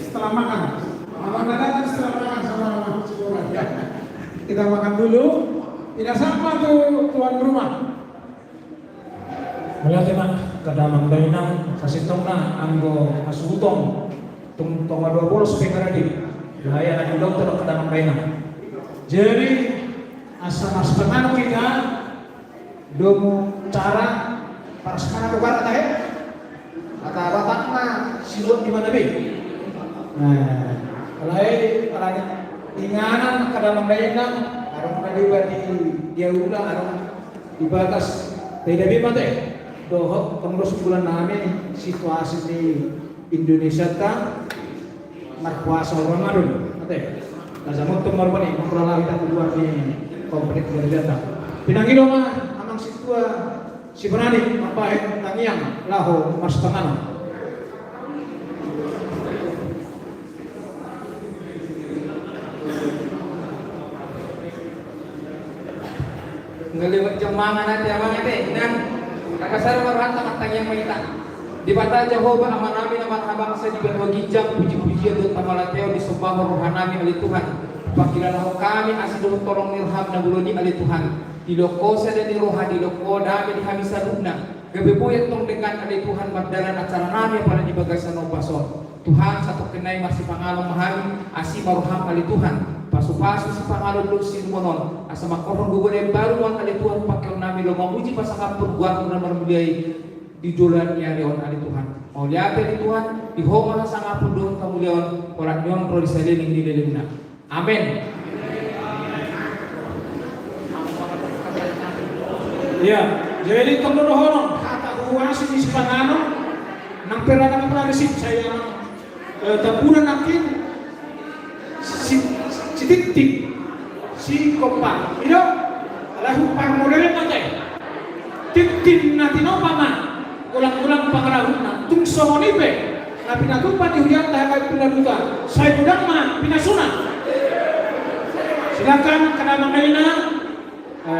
Setelah makan, setelah makan sama kita makan dulu. Tidak sama tuh tuan rumah. Melihat kadamang dainang kasitongna anggo asutong tung tonga 12 pengaradi lahaya na dokter kadamang dainang. Jadi asal setengah kita domo cara para sekarang ke barat ya. Kata batak mah siluat di mana be? Nah, kalau inganan kadamang dainang arung kadiba di dia ulang arung di batas tidak bima teh. Doh pengurus bulan namin situasi di Indonesia kan markuasa orang marun ate lazamot tumar pa ni kontrola kita kedua ni komplit gerjata pinangilo mah amang situa si berani apa nangiang laho mas tangan ngeliwat jemangan nanti abang ate nan kakasar marhan tamatang yang maita di bata Jehovah aman namin aman habang sa digan wagijang puji-pujian doon tamalateo di sembah rohan namin ali Tuhan pakilala kami asidulong tolong nirham na buloni ali Tuhan di loko sa dan di roha di loko dami di hamisa luna gabibuyat tong dengan ali Tuhan magdalan acara namin para di bagasan o pason Tuhan satu kenay masih pangalong mahal asi maruham ali Tuhan pasu-pasu si pangalong lusin monon asa makorong gugunin baru ang ali Tuhan pakil namin lo mamuji pasakapun buat na marmuliay di dolan niya leon ali Tuhan mau lihat di Tuhan di homa sa sangapun doon kamulion orang yon pro di saliling di lelimna amen. Ya jadi tongdorohono kata uasi di Sipangano nang pera kami pelarisip saya taburan nakin si titik si kompa. Ito, alahu pang model natin. Titin natin ang pama. Ulang-ulang pangarahon na. Tung somonipe. Na pinatupan ni Huyan tayo pinaduga. Sa budang ma, pinasuna. Silakan kanamang na